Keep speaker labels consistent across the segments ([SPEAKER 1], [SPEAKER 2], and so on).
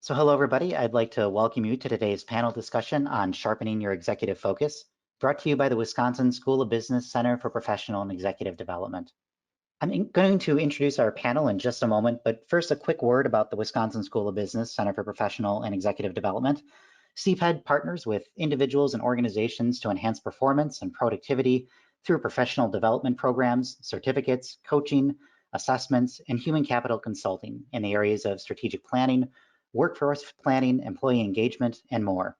[SPEAKER 1] So hello, everybody. I'd like to welcome you to today's panel discussion on sharpening your executive focus, brought to you by the Wisconsin School of Business Center for Professional and Executive Development. I'm going to introduce our panel in just a moment, but first a quick word about the Wisconsin School of Business Center for Professional and Executive Development. CPED partners with individuals and organizations to enhance performance and productivity through professional development programs, certificates, coaching, assessments, and human capital consulting in the areas of strategic planning, workforce planning, employee engagement, and more.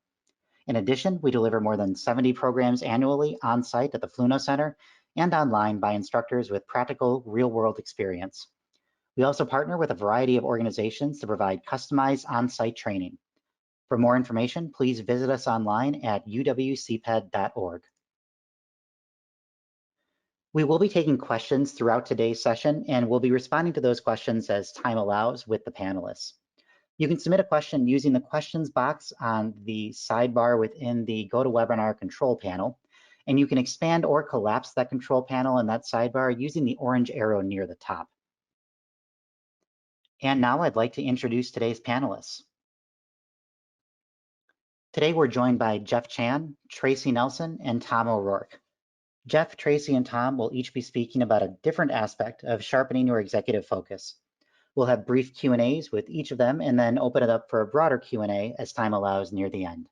[SPEAKER 1] In addition, we deliver more than 70 programs annually on site at the Fluno Center and online by instructors with practical real-world experience. We also partner with a variety of organizations to provide customized on-site training. For more information, please visit us online at uwcped.org. We will be taking questions throughout today's session, and we'll be responding to those questions as time allows with the panelists. You can submit a question using the questions box on the sidebar within the GoToWebinar control panel, and you can expand or collapse that control panel in that sidebar using the orange arrow near the top. And now I'd like to introduce today's panelists. Today we're joined by Jeff Chan, Tracy Nelson, and Tom O'Rourke. Jeff, Tracy, and Tom will each be speaking about a different aspect of sharpening your executive focus. We'll have brief Q&As with each of them and then open it up for a broader Q&A as time allows near the end.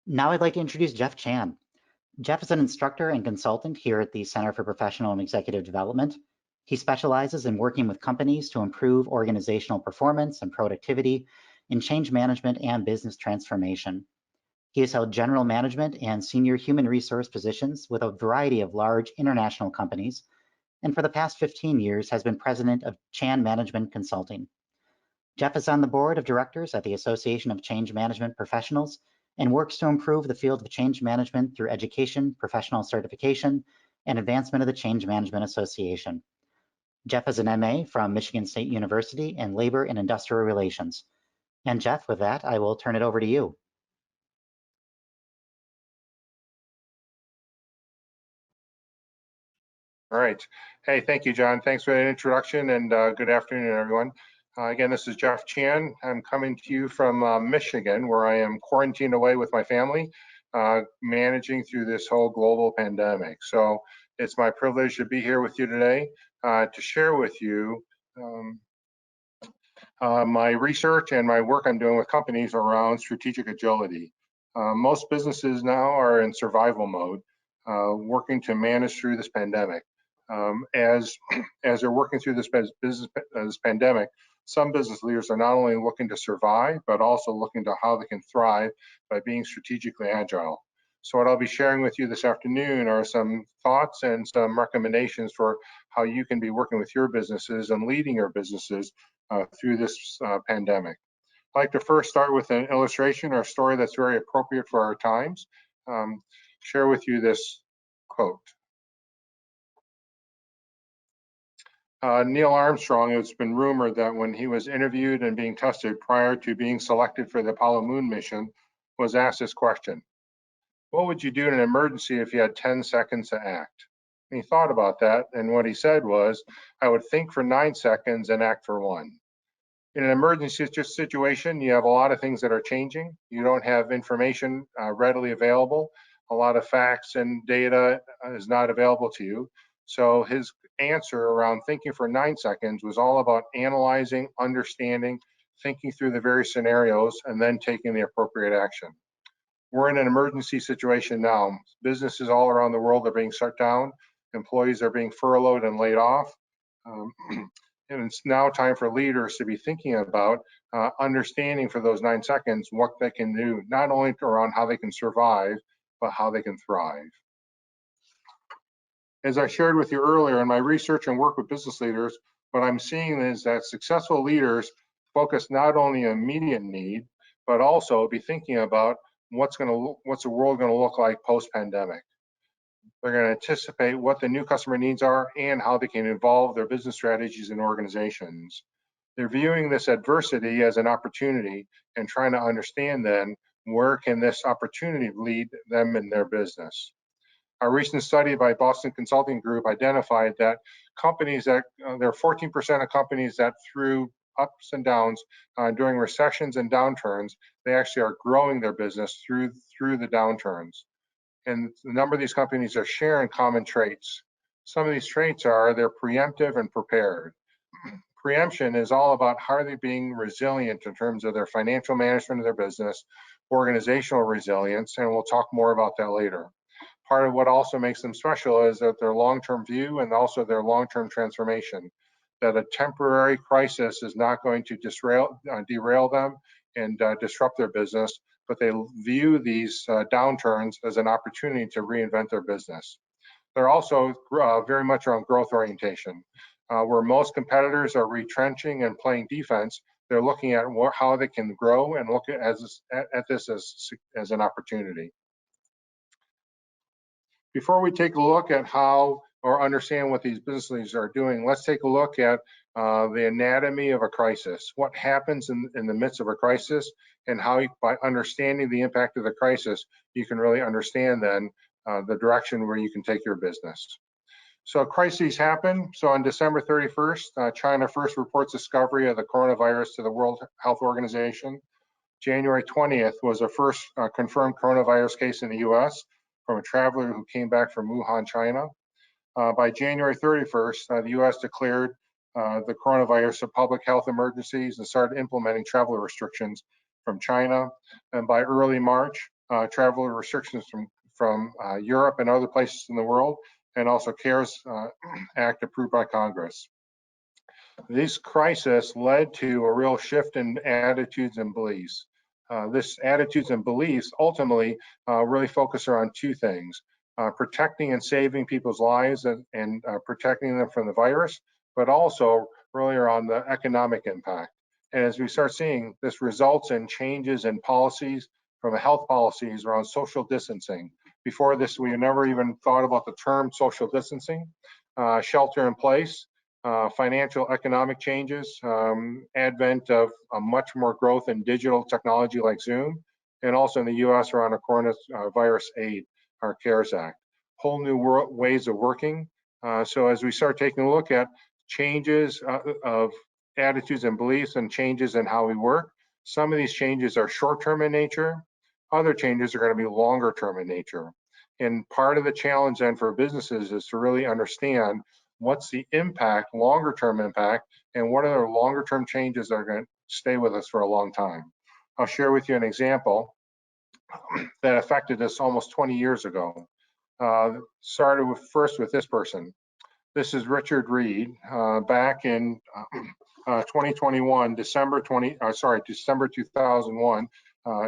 [SPEAKER 1] Now I'd like to introduce Jeff Chan. Jeff is an instructor and consultant here at the Center for Professional and Executive Development. He specializes in working with companies to improve organizational performance and productivity in change management and business transformation. He has held general management and senior human resource positions with a variety of large international companies, and for the past 15 years has been president of Chan Management Consulting. Jeff is on the board of directors at the Association of Change Management Professionals and works to improve the field of change management through education, professional certification, and advancement of the Change Management Association. Jeff has an MA from Michigan State University in Labor and Industrial Relations. And Jeff, with that, I will turn it over to you.
[SPEAKER 2] All right. Hey, thank you, John. Thanks for that introduction, and good afternoon, everyone. Again, this is Jeff Chan. I'm coming to you from Michigan, where I am quarantined away with my family, managing through this whole global pandemic. So it's my privilege to be here with you today to share with you my research and my work I'm doing with companies around strategic agility. Most businesses now are in survival mode, working to manage through this pandemic. As they're working through this pandemic, some business leaders are not only looking to survive, but also looking to how they can thrive by being strategically agile. So what I'll be sharing with you this afternoon are some thoughts and some recommendations for how you can be working with your businesses and leading your businesses through this pandemic. I'd like to first start with an illustration or a story that's very appropriate for our times. Share with you this quote. Neil Armstrong, it's been rumored that when he was interviewed and being tested prior to being selected for the Apollo moon mission, was asked this question: what would you do in an emergency if you had 10 seconds to act? And he thought about that, and what he said was, I would think for 9 seconds and act for 1. In an emergency situation, you have a lot of things that are changing. You don't have information readily available. A lot of facts and data is not available to you. So his answer around thinking for 9 seconds was all about analyzing, understanding, thinking through the various scenarios, and then taking the appropriate action. We're in an emergency situation now. Businesses all around the world are being shut down. Employees are being furloughed and laid off. And it's now time for leaders to be thinking about understanding for those 9 seconds what they can do, not only around how they can survive, but how they can thrive. As I shared with you earlier in my research and work with business leaders, what I'm seeing is that successful leaders focus not only on immediate need, but also be thinking about what's the world going to look like post-pandemic. They're going to anticipate what the new customer needs are and how they can evolve their business strategies and organizations. They're viewing this adversity as an opportunity and trying to understand then where can this opportunity lead them in their business. A recent study by Boston Consulting Group identified that companies that there are 14% of companies that through ups and downs during recessions and downturns, they actually are growing their business through the downturns. And a number of these companies are sharing common traits. Some of these traits are they're preemptive and prepared. Preemption is all about how are they being resilient in terms of their financial management of their business, organizational resilience, and we'll talk more about that later. Part of what also makes them special is that their long-term view and also their long-term transformation, that a temporary crisis is not going to derail them and disrupt their business, but they view these downturns as an opportunity to reinvent their business. They're also very much around growth orientation. Where most competitors are retrenching and playing defense, they're looking at how they can grow and look at this as an opportunity. Before we take a look at how or understand what these business leaders are doing, let's take a look at the anatomy of a crisis. What happens in the midst of a crisis, and how by understanding the impact of the crisis, you can really understand then the direction where you can take your business. So crises happen. So on December 31st, China first reports discovery of the coronavirus to the World Health Organization. January 20th was the first confirmed coronavirus case in the US from a traveler who came back from Wuhan, China. By January 31st, the US declared the coronavirus a public health emergencies and started implementing travel restrictions from China. And by early March, travel restrictions from Europe and other places in the world, and also CARES Act approved by Congress. This crisis led to a real shift in attitudes and beliefs. This attitudes and beliefs ultimately really focus around two things: protecting and saving people's lives and protecting them from the virus, but also really around the economic impact. And as we start seeing, this results in changes in policies from health policies around social distancing. Before this, we never even thought about the term social distancing, shelter in place, financial economic changes, advent of much more growth in digital technology like Zoom, and also in the US around a coronavirus aid, our CARES Act. Whole new ways of working. So as we start taking a look at changes of attitudes and beliefs and changes in how we work, some of these changes are short-term in nature. Other changes are going to be longer term in nature. And part of the challenge then for businesses is to really understand what's the impact, longer term impact, and what are the longer term changes that are going to stay with us for a long time. I'll share with you an example that affected us almost 20 years ago. Started first with this person. This is Richard Reed. Back in 2021, December 2001,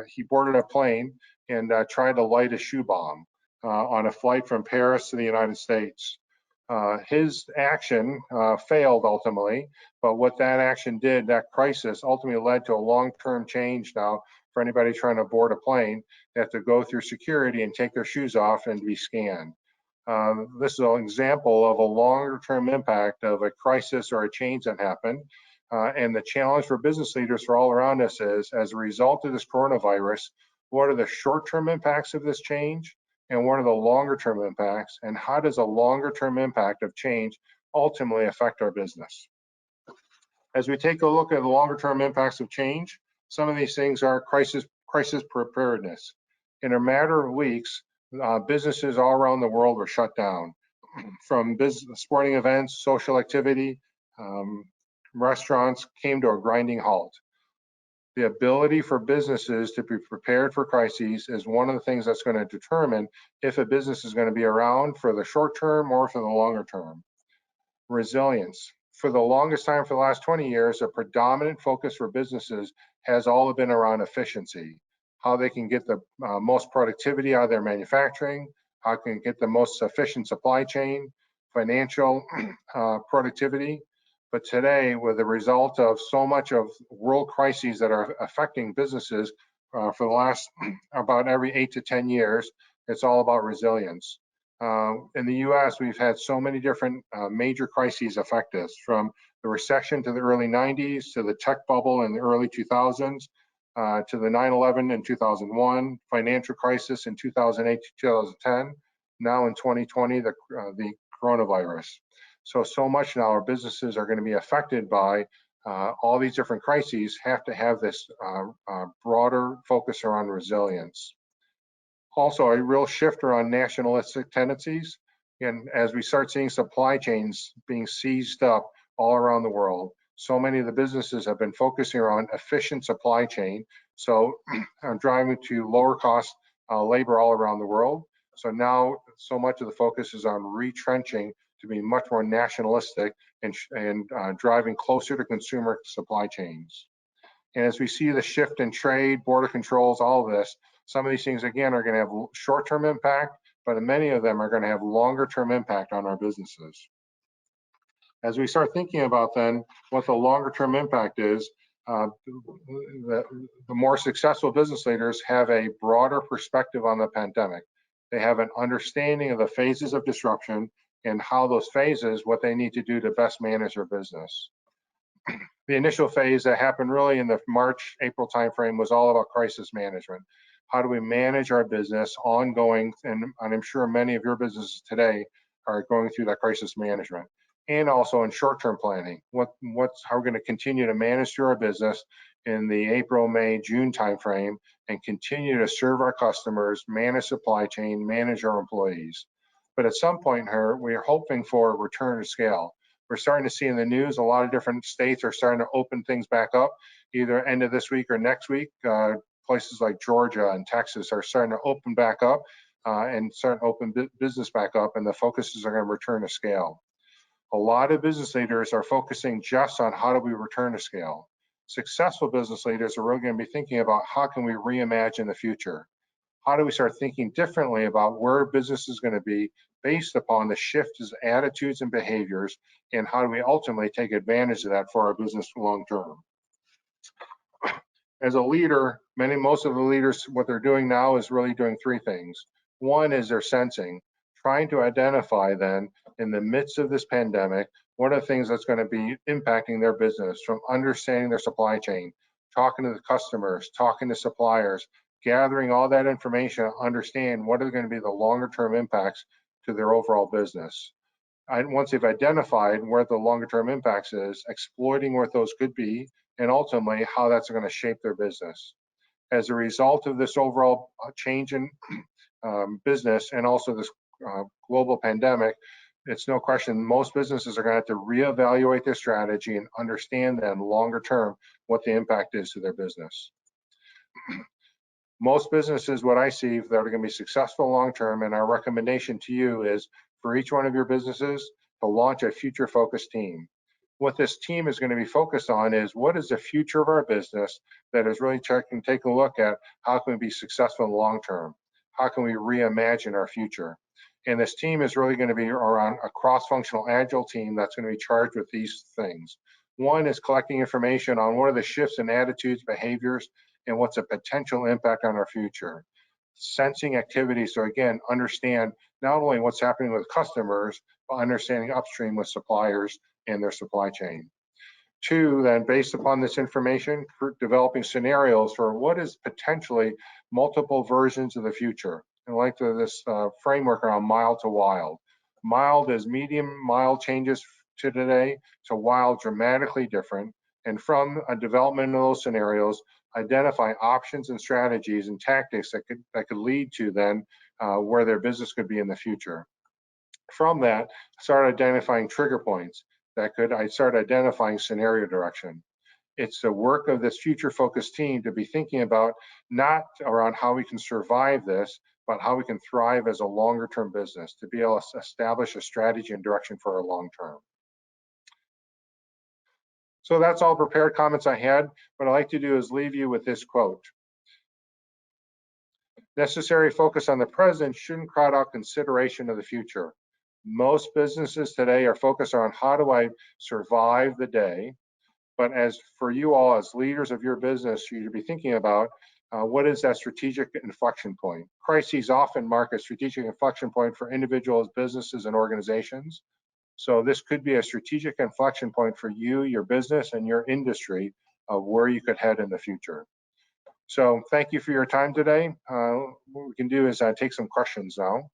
[SPEAKER 2] he boarded a plane and tried to light a shoe bomb on a flight from Paris to the United States. His action failed ultimately, but what that action did, that crisis ultimately led to a long-term change now for anybody trying to board a plane. They have to go through security and take their shoes off and be scanned. This is an example of a longer-term impact of a crisis or a change that happened. And the challenge for business leaders for all around us is, as a result of this coronavirus, what are the short-term impacts of this change? And what are the longer-term impacts? And how does a longer-term impact of change ultimately affect our business? As we take a look at the longer-term impacts of change, some of these things are crisis preparedness. In a matter of weeks, businesses all around the world were shut down. From business, sporting events, social activity, restaurants came to a grinding halt. The ability for businesses to be prepared for crises is one of the things that's going to determine if a business is going to be around for the short term or for the longer term. Resilience. For the longest time, for the last 20 years, a predominant focus for businesses has all been around efficiency, how they can get the most productivity out of their manufacturing, how can they get the most efficient supply chain, financial productivity. But today, with the result of so much of world crises that are affecting businesses for the last about every 8 to 10 years, it's all about resilience. In the US, we've had so many different major crises affect us, from the recession to the early 90s, to the tech bubble in the early 2000s, to the 9/11 in 2001, financial crisis in 2008 to 2010, now in 2020, the coronavirus. So much now our businesses are going to be affected by all these different crises have to have this broader focus around resilience. Also, a real shift around nationalistic tendencies. And as we start seeing supply chains being seized up all around the world, so many of the businesses have been focusing on efficient supply chain. So driving to lower cost labor all around the world. So now so much of the focus is on retrenching to be much more nationalistic and driving closer to consumer supply chains. And as we see the shift in trade, border controls, all of this, some of these things, again, are going to have short-term impact, but many of them are going to have longer-term impact on our businesses. As we start thinking about then what the longer-term impact is, the more successful business leaders have a broader perspective on the pandemic. They have an understanding of the phases of disruption and how those phases, what they need to do to best manage their business. The initial phase that happened really in the March, April timeframe was all about crisis management. How do we manage our business ongoing? And I'm sure many of your businesses today are going through that crisis management. And also in short-term planning, how we're going to continue to manage through our business in the April, May, June timeframe and continue to serve our customers, manage supply chain, manage our employees. But at some point here, we are hoping for a return to scale. We're starting to see in the news, a lot of different states are starting to open things back up, either end of this week or next week. Places like Georgia and Texas are starting to open back up and starting to open business back up, and the focuses are going to return to scale. A lot of business leaders are focusing just on how do we return to scale. Successful business leaders are really going to be thinking about how can we reimagine the future? How do we start thinking differently about where business is going to be based upon the shift in attitudes and behaviors, and how do we ultimately take advantage of that for our business long term? As a leader, most of the leaders, what they're doing now is really doing three things. One is they're sensing, trying to identify then in the midst of this pandemic, what are the things that's going to be impacting their business, from understanding their supply chain, talking to the customers, talking to suppliers, gathering all that information, understand what are going to be the longer term impacts to their overall business. And once they've identified where the longer term impacts is, exploiting what those could be, and ultimately how that's going to shape their business. As a result of this overall change in business and also this global pandemic, it's no question most businesses are going to have to reevaluate their strategy and understand then longer term what the impact is to their business. Most businesses, what I see that are going to be successful long term, and our recommendation to you is for each one of your businesses to launch a future focused team. What this team is going to be focused on is what is the future of our business that is really checking, take a look at how can we be successful in the long term? How can we reimagine our future? And this team is really going to be around a cross-functional agile team that's going to be charged with these things. One is collecting information on what are the shifts in attitudes, behaviors, and what's a potential impact on our future. Sensing activity, so again, understand not only what's happening with customers, but understanding upstream with suppliers and their supply chain. Two, then based upon this information, developing scenarios for what is potentially multiple versions of the future. And like this framework around mild to wild. Mild is medium, mild changes to today, to wild dramatically different. And from a development of those scenarios, identify options and strategies and tactics that could lead to then where their business could be in the future. From that, start identifying trigger points I start identifying scenario direction. It's the work of this future focused team to be thinking about not around how we can survive this, but how we can thrive as a longer term business, to be able to establish a strategy and direction for our long term. So that's all prepared comments I had. What I'd like to do is leave you with this quote. Necessary focus on the present shouldn't crowd out consideration of the future. Most businesses today are focused on how do I survive the day, but as for you all as leaders of your business, you should be thinking about what is that strategic inflection point. Crises often mark a strategic inflection point for individuals, businesses, and organizations. So this could be a strategic inflection point for you, your business, and your industry of where you could head in the future. So thank you for your time today. What we can do is take some questions now.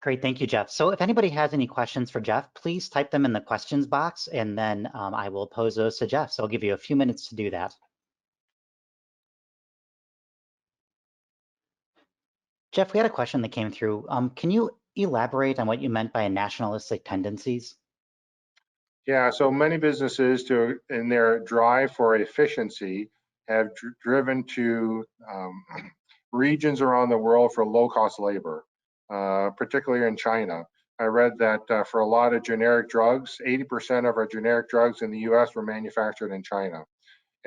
[SPEAKER 1] Great, thank you, Jeff. So if anybody has any questions for Jeff, please type them in the questions box, and then I will pose those to Jeff. So I'll give you a few minutes to do that. Jeff, we had a question that came through. Can you elaborate on what you meant by nationalistic tendencies?
[SPEAKER 2] Yeah, so many businesses, in their drive for efficiency, have driven to regions around the world for low-cost labor, particularly in China. I read that for a lot of generic drugs, 80% of our generic drugs in the US were manufactured in China.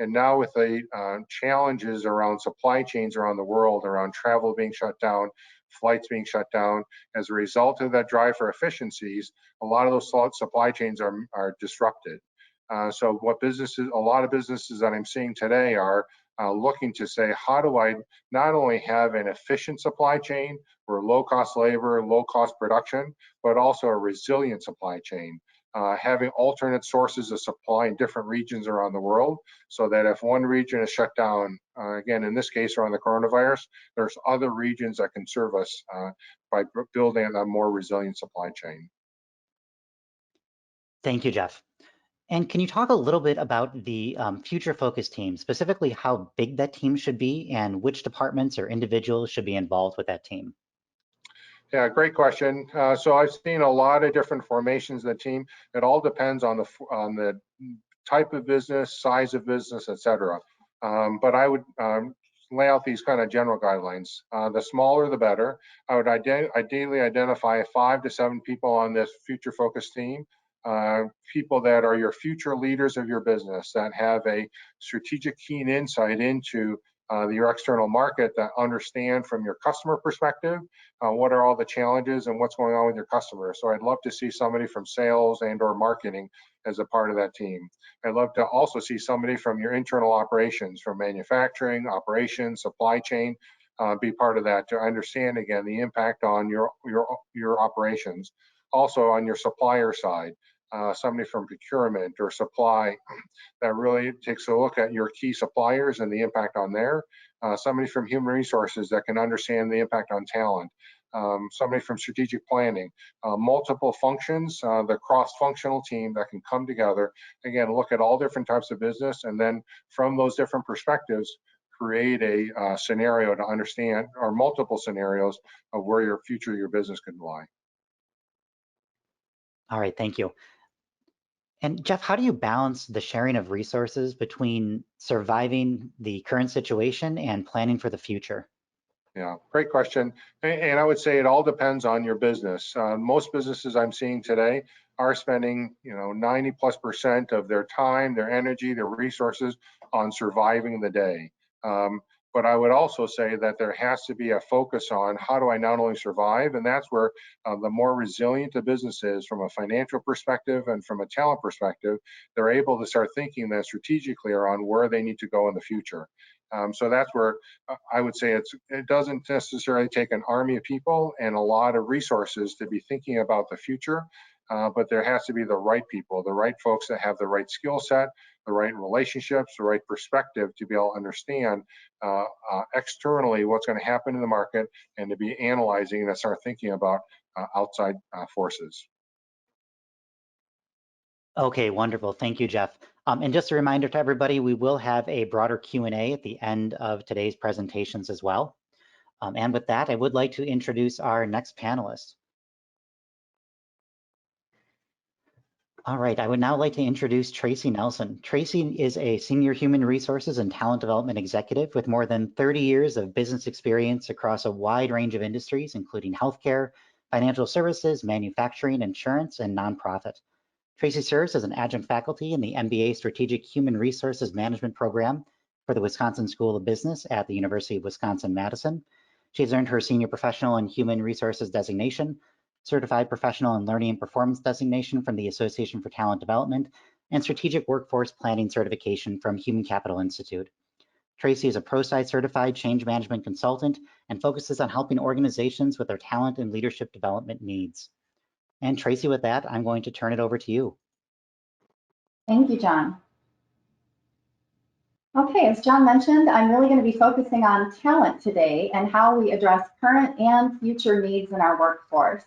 [SPEAKER 2] And now with the challenges around supply chains around the world, around travel being shut down, flights being shut down, as a result of that drive for efficiencies, a lot of those supply chains are disrupted. So what a lot of businesses that I'm seeing today are looking to say, how do I not only have an efficient supply chain or low cost labor, low cost production, but also a resilient supply chain. Having alternate sources of supply in different regions around the world, so that if one region is shut down, again, in this case around the coronavirus, there's other regions that can serve us by building a more resilient supply chain.
[SPEAKER 1] Thank you, Jeff. And can you talk a little bit about the future focus team, specifically how big that team should be and which departments or individuals should be involved with that team?
[SPEAKER 2] Yeah, great question. So I've seen a lot of different formations of the team. It all depends on the type of business, size of business, et cetera. But I would lay out these kind of general guidelines. The smaller, the better. I would ideally identify 5 to 7 people on this future focus team. People that are your future leaders of your business, that have a strategic, keen insight into your external market, that understand from your customer perspective what are all the challenges and what's going on with your customers. So I'd love to see somebody from sales and or marketing as a part of that team. I'd love to also see somebody from your internal operations, from manufacturing, operations, supply chain, be part of that to understand again the impact on your operations. Also on your supplier side, somebody from procurement or supply that really takes a look at your key suppliers and the impact on there. Somebody from human resources that can understand the impact on talent. Somebody from strategic planning, multiple functions, the cross-functional team that can come together, again, look at all different types of business, and then from those different perspectives, create a scenario to understand, or multiple scenarios of where your future, your business could lie.
[SPEAKER 1] All right, thank you. And Jeff, how do you balance the sharing of resources between surviving the current situation and planning for the future?
[SPEAKER 2] Yeah, great question. And I would say it all depends on your business. Most businesses I'm seeing today are spending, 90+% of their time, their energy, their resources on surviving the day. But I would also say that there has to be a focus on how do I not only survive, and that's where the more resilient the business is from a financial perspective and from a talent perspective, they're able to start thinking then strategically around where they need to go in the future. So that's where I would say it doesn't necessarily take an army of people and a lot of resources to be thinking about the future, but there has to be the right people, the right folks that have the right skill set, the right relationships, the right perspective to be able to understand externally what's going to happen in the market and to be analyzing and start thinking about outside forces.
[SPEAKER 1] Okay, wonderful. Thank you, Jeff. And just a reminder to everybody, we will have a broader Q&A at the end of today's presentations as well. And with that, I would like to introduce our next panelist. All right, I would now like to introduce Tracy Nelson. Tracy is a senior human resources and talent development executive with more than 30 years of business experience across a wide range of industries, including healthcare, financial services, manufacturing, insurance, and nonprofit. Tracy serves as an adjunct faculty in the MBA Strategic Human Resources Management program for the Wisconsin School of Business at the University of Wisconsin-Madison. She has earned her Senior Professional in Human Resources designation, Certified Professional in Learning and Performance designation from the Association for Talent Development, and Strategic Workforce Planning certification from Human Capital Institute. Tracy is a ProSci certified change management consultant and focuses on helping organizations with their talent and leadership development needs. And Tracy, with that, I'm going to turn it over to you.
[SPEAKER 3] Thank you, John. Okay, as John mentioned, I'm really going to be focusing on talent today and how we address current and future needs in our workforce.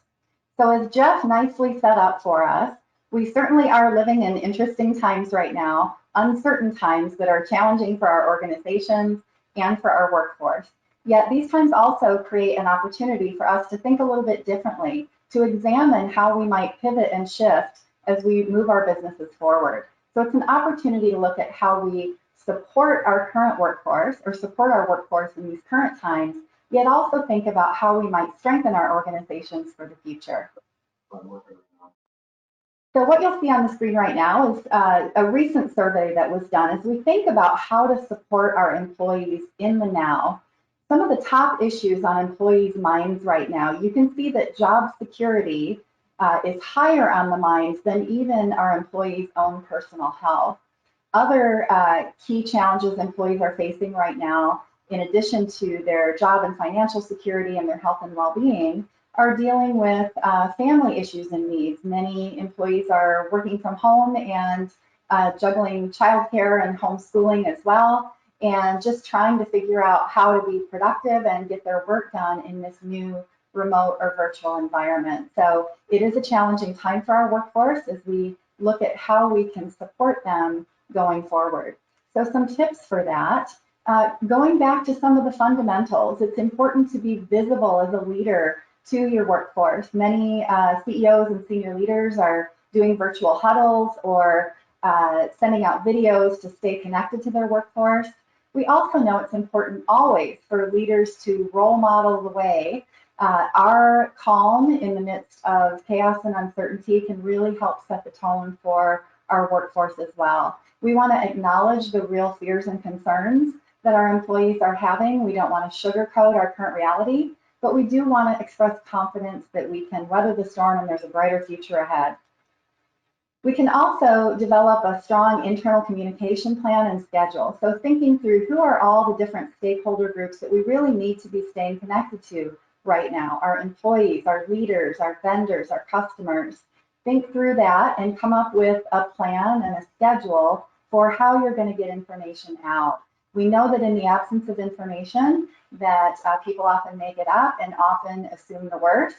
[SPEAKER 3] So as Jeff nicely set up for us, we certainly are living in interesting times right now, uncertain times that are challenging for our organizations and for our workforce. Yet these times also create an opportunity for us to think a little bit differently, to examine how we might pivot and shift as we move our businesses forward. So it's an opportunity to look at how we support our current workforce or support our workforce in these current times, yet also think about how we might strengthen our organizations for the future. So what you'll see on the screen right now is a recent survey that was done as we think about how to support our employees in the now. Some of the top issues on employees' minds right now, you can see that job security is higher on the minds than even our employees' own personal health. Other key challenges employees are facing right now, in addition to their job and financial security and their health and well-being, are dealing with family issues and needs. Many employees are working from home and juggling childcare and homeschooling as well, and just trying to figure out how to be productive and get their work done in this new remote or virtual environment. So it is a challenging time for our workforce as we look at how we can support them going forward. So some tips for that. Going back to some of the fundamentals, it's important to be visible as a leader to your workforce. Many CEOs and senior leaders are doing virtual huddles or sending out videos to stay connected to their workforce. We also know it's important always for leaders to role model the way. Our calm in the midst of chaos and uncertainty can really help set the tone for our workforce as well. We want to acknowledge the real fears and concerns that our employees are having. We don't want to sugarcoat our current reality, but we do want to express confidence that we can weather the storm and there's a brighter future ahead. We can also develop a strong internal communication plan and schedule. So thinking through who are all the different stakeholder groups that we really need to be staying connected to right now, our employees, our leaders, our vendors, our customers. Think through that and come up with a plan and a schedule for how you're going to get information out. We know that in the absence of information that people often make it up and often assume the worst.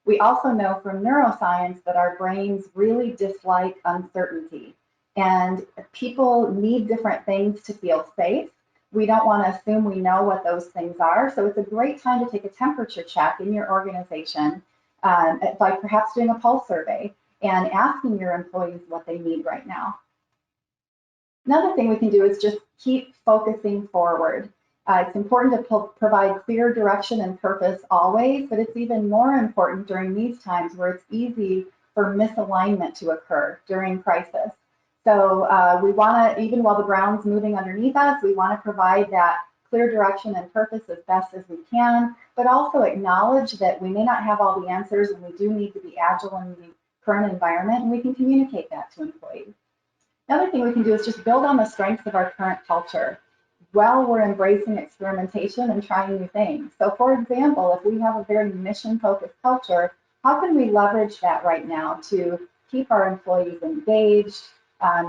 [SPEAKER 3] We also know from neuroscience that our brains really dislike uncertainty, and people need different things to feel safe. We don't want to assume we know what those things are, so it's a great time to take a temperature check in your organization by perhaps doing a pulse survey and asking your employees what they need right now. Another thing we can do is just keep focusing forward. It's important to provide clear direction and purpose always, but it's even more important during these times where it's easy for misalignment to occur during crisis. So we want to, even while the ground's moving underneath us, we want to provide that clear direction and purpose as best as we can, but also acknowledge that we may not have all the answers and we do need to be agile in the current environment, and we can communicate that to employees. Another thing we can do is just build on the strengths of our current culture while we're embracing experimentation and trying new things. So for example, if we have a very mission-focused culture, how can we leverage that right now to keep our employees engaged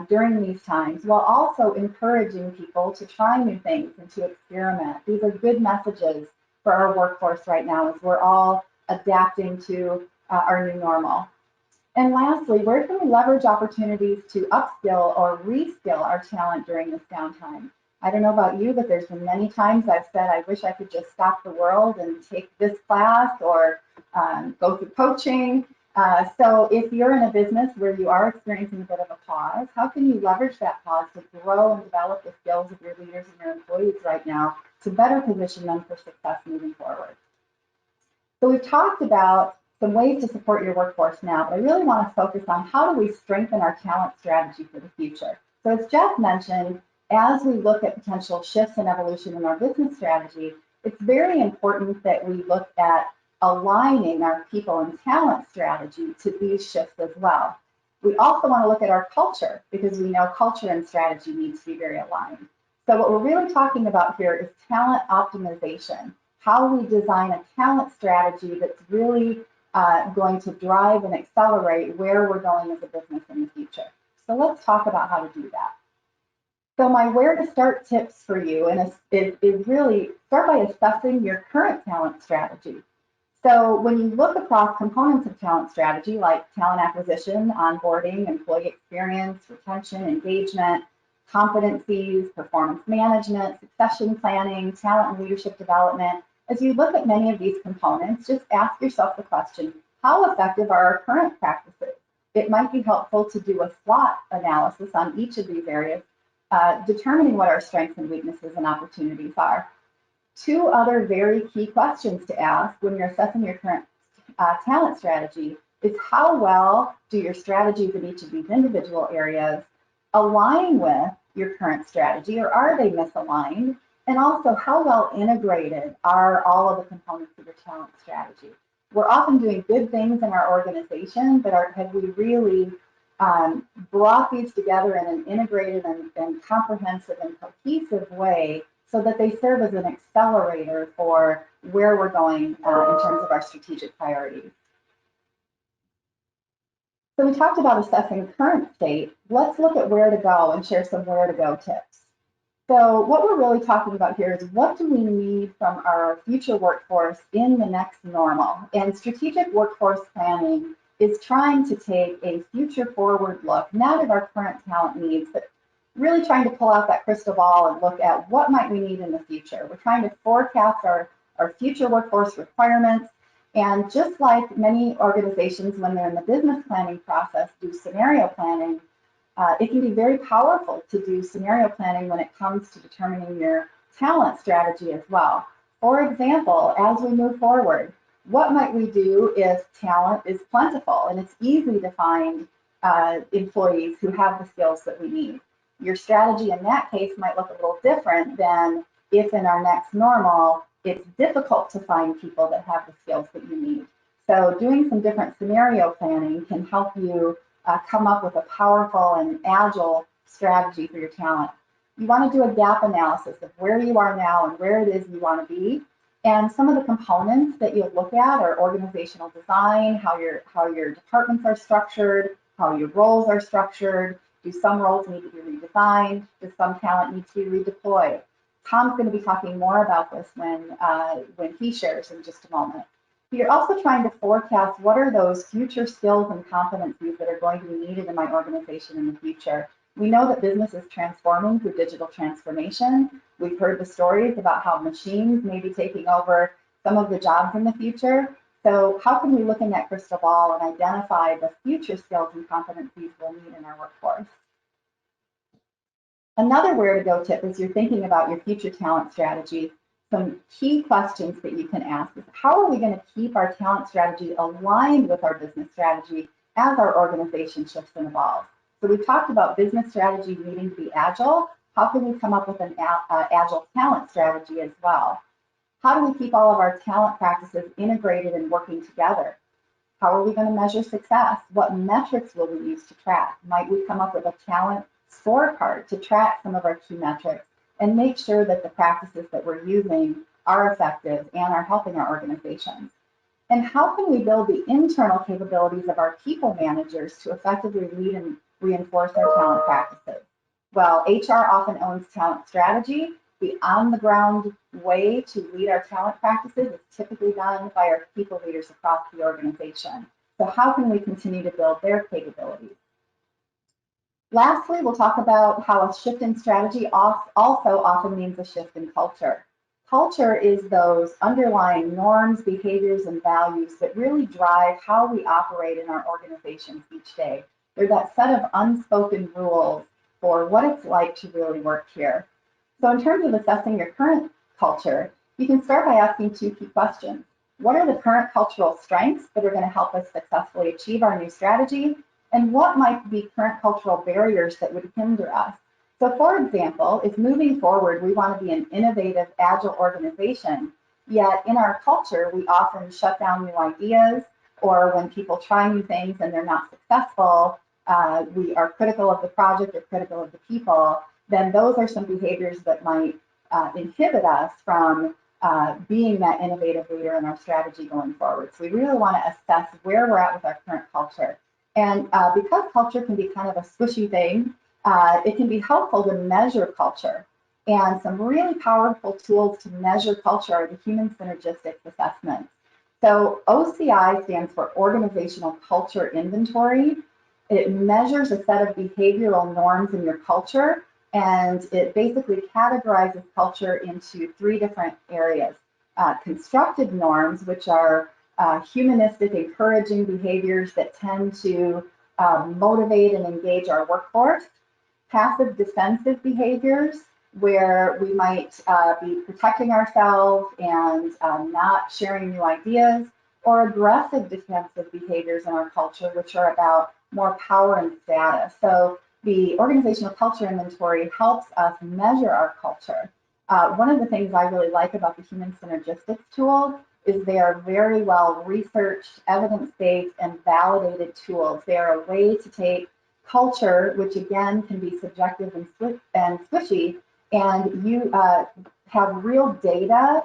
[SPEAKER 3] during these times, while also encouraging people to try new things and to experiment? These are good messages for our workforce right now as we're all adapting to our new normal. And lastly, where can we leverage opportunities to upskill or reskill our talent during this downtime? I don't know about you, but there's been many times I've said, I wish I could just stop the world and take this class or go through coaching. So if you're in a business where you are experiencing a bit of a pause, how can you leverage that pause to grow and develop the skills of your leaders and your employees right now to better position them for success moving forward? So we've talked about some ways to support your workforce now, but I really want to focus on how do we strengthen our talent strategy for the future. So as Jeff mentioned, as we look at potential shifts and evolution in our business strategy, it's very important that we look at aligning our people and talent strategy to these shifts as well. We also want to look at our culture because we know culture and strategy need to be very aligned. So what we're really talking about here is talent optimization, how we design a talent strategy that's really going to drive and accelerate where we're going as a business in the future. So let's talk about how to do that. So my where to start tips for you is really start by assessing your current talent strategy. So when you look across components of talent strategy, like talent acquisition, onboarding, employee experience, retention, engagement, competencies, performance management, succession planning, talent and leadership development, as you look at many of these components, just ask yourself the question, how effective are our current practices? It might be helpful to do a SWOT analysis on each of these areas, determining what our strengths and weaknesses and opportunities are. Two other very key questions to ask when you're assessing your current talent strategy is how well do your strategies in each of these individual areas align with your current strategy, or are they misaligned? And also, how well integrated are all of the components of your talent strategy? We're often doing good things in our organization, but have we really brought these together in an integrated and comprehensive and cohesive way so that they serve as an accelerator for where we're going in terms of our strategic priorities? So we talked about assessing current state. Let's look at where to go and share some where to go tips. So what we're really talking about here is what do we need from our future workforce in the next normal? And strategic workforce planning is trying to take a future forward look, not at our current talent needs, but really trying to pull out that crystal ball and look at what might we need in the future. We're trying to forecast our future workforce requirements. And just like many organizations, when they're in the business planning process, do scenario planning, it can be very powerful to do scenario planning when it comes to determining your talent strategy as well. For example, as we move forward, what might we do if talent is plentiful and it's easy to find employees who have the skills that we need? Your strategy in that case might look a little different than if in our next normal, it's difficult to find people that have the skills that you need. So doing some different scenario planning can help you come up with a powerful and agile strategy for your talent. You want to do a gap analysis of where you are now and where it is you want to be. And some of the components that you'll look at are organizational design, how your departments are structured, how your roles are structured. Do some roles need to be redesigned? Does some talent need to be redeployed? Tom's going to be talking more about this when he shares in just a moment. You're also trying to forecast what are those future skills and competencies that are going to be needed in my organization in the future. We know that business is transforming through digital transformation. We've heard the stories about how machines may be taking over some of the jobs in the future. So how can we look in that crystal ball and identify the future skills and competencies we'll need in our workforce? Another where to go tip as you're thinking about your future talent strategy, some key questions that you can ask is how are we going to keep our talent strategy aligned with our business strategy as our organization shifts and evolves? So we talked about business strategy needing to be agile. How can we come up with an agile talent strategy as well? How do we keep all of our talent practices integrated and working together? How are we going to measure success? What metrics will we use to track? Might we come up with a talent scorecard to track some of our key metrics and make sure that the practices that we're using are effective and are helping our organizations? And how can we build the internal capabilities of our people managers to effectively lead and reinforce our talent practices? Well, HR often owns talent strategy. The on-the-ground way to lead our talent practices is typically done by our people leaders across the organization. So how can we continue to build their capabilities? Lastly, we'll talk about how a shift in strategy also often means a shift in culture. Culture is those underlying norms, behaviors, and values that really drive how we operate in our organizations each day. They're that set of unspoken rules for what it's like to really work here. So in terms of assessing your current culture, you can start by asking two key questions. What are the current cultural strengths that are going to help us successfully achieve our new strategy? And what might be current cultural barriers that would hinder us? So for example, if moving forward, we want to be an innovative, agile organization, yet in our culture, we often shut down new ideas, or when people try new things and they're not successful, we are critical of the project or critical of the people, then those are some behaviors that might inhibit us from being that innovative leader in our strategy going forward. So we really want to assess where we're at with our current culture. And because culture can be kind of a squishy thing, it can be helpful to measure culture. And some really powerful tools to measure culture are the human synergistics assessments. So OCI stands for Organizational Culture Inventory. It measures a set of behavioral norms in your culture, and it basically categorizes culture into three different areas. Constructive norms, which are humanistic, encouraging behaviors that tend to motivate and engage our workforce. Passive defensive behaviors, where we might be protecting ourselves and not sharing new ideas, or aggressive defensive behaviors in our culture, which are about more power and status. So the organizational culture inventory helps us measure our culture. One of the things I really like about the human synergistics tools is they are very well researched, evidence-based, and validated tools. They are a way to take culture, which again can be subjective and squishy, and you have real data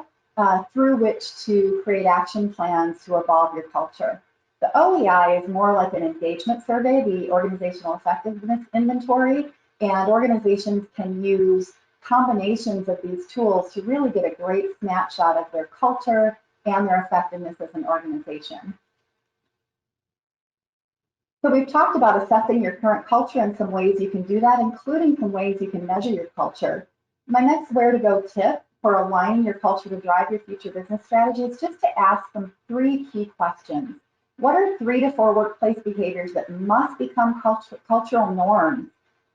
[SPEAKER 3] through which to create action plans to evolve your culture. The OEI is more like an engagement survey, the organizational effectiveness inventory, and organizations can use combinations of these tools to really get a great snapshot of their culture and their effectiveness as an organization. So we've talked about assessing your current culture and some ways you can do that, including some ways you can measure your culture. My next where to go tip for aligning your culture to drive your future business strategy is just to ask them three key questions. What are 3 to 4 workplace behaviors that must become cultural norms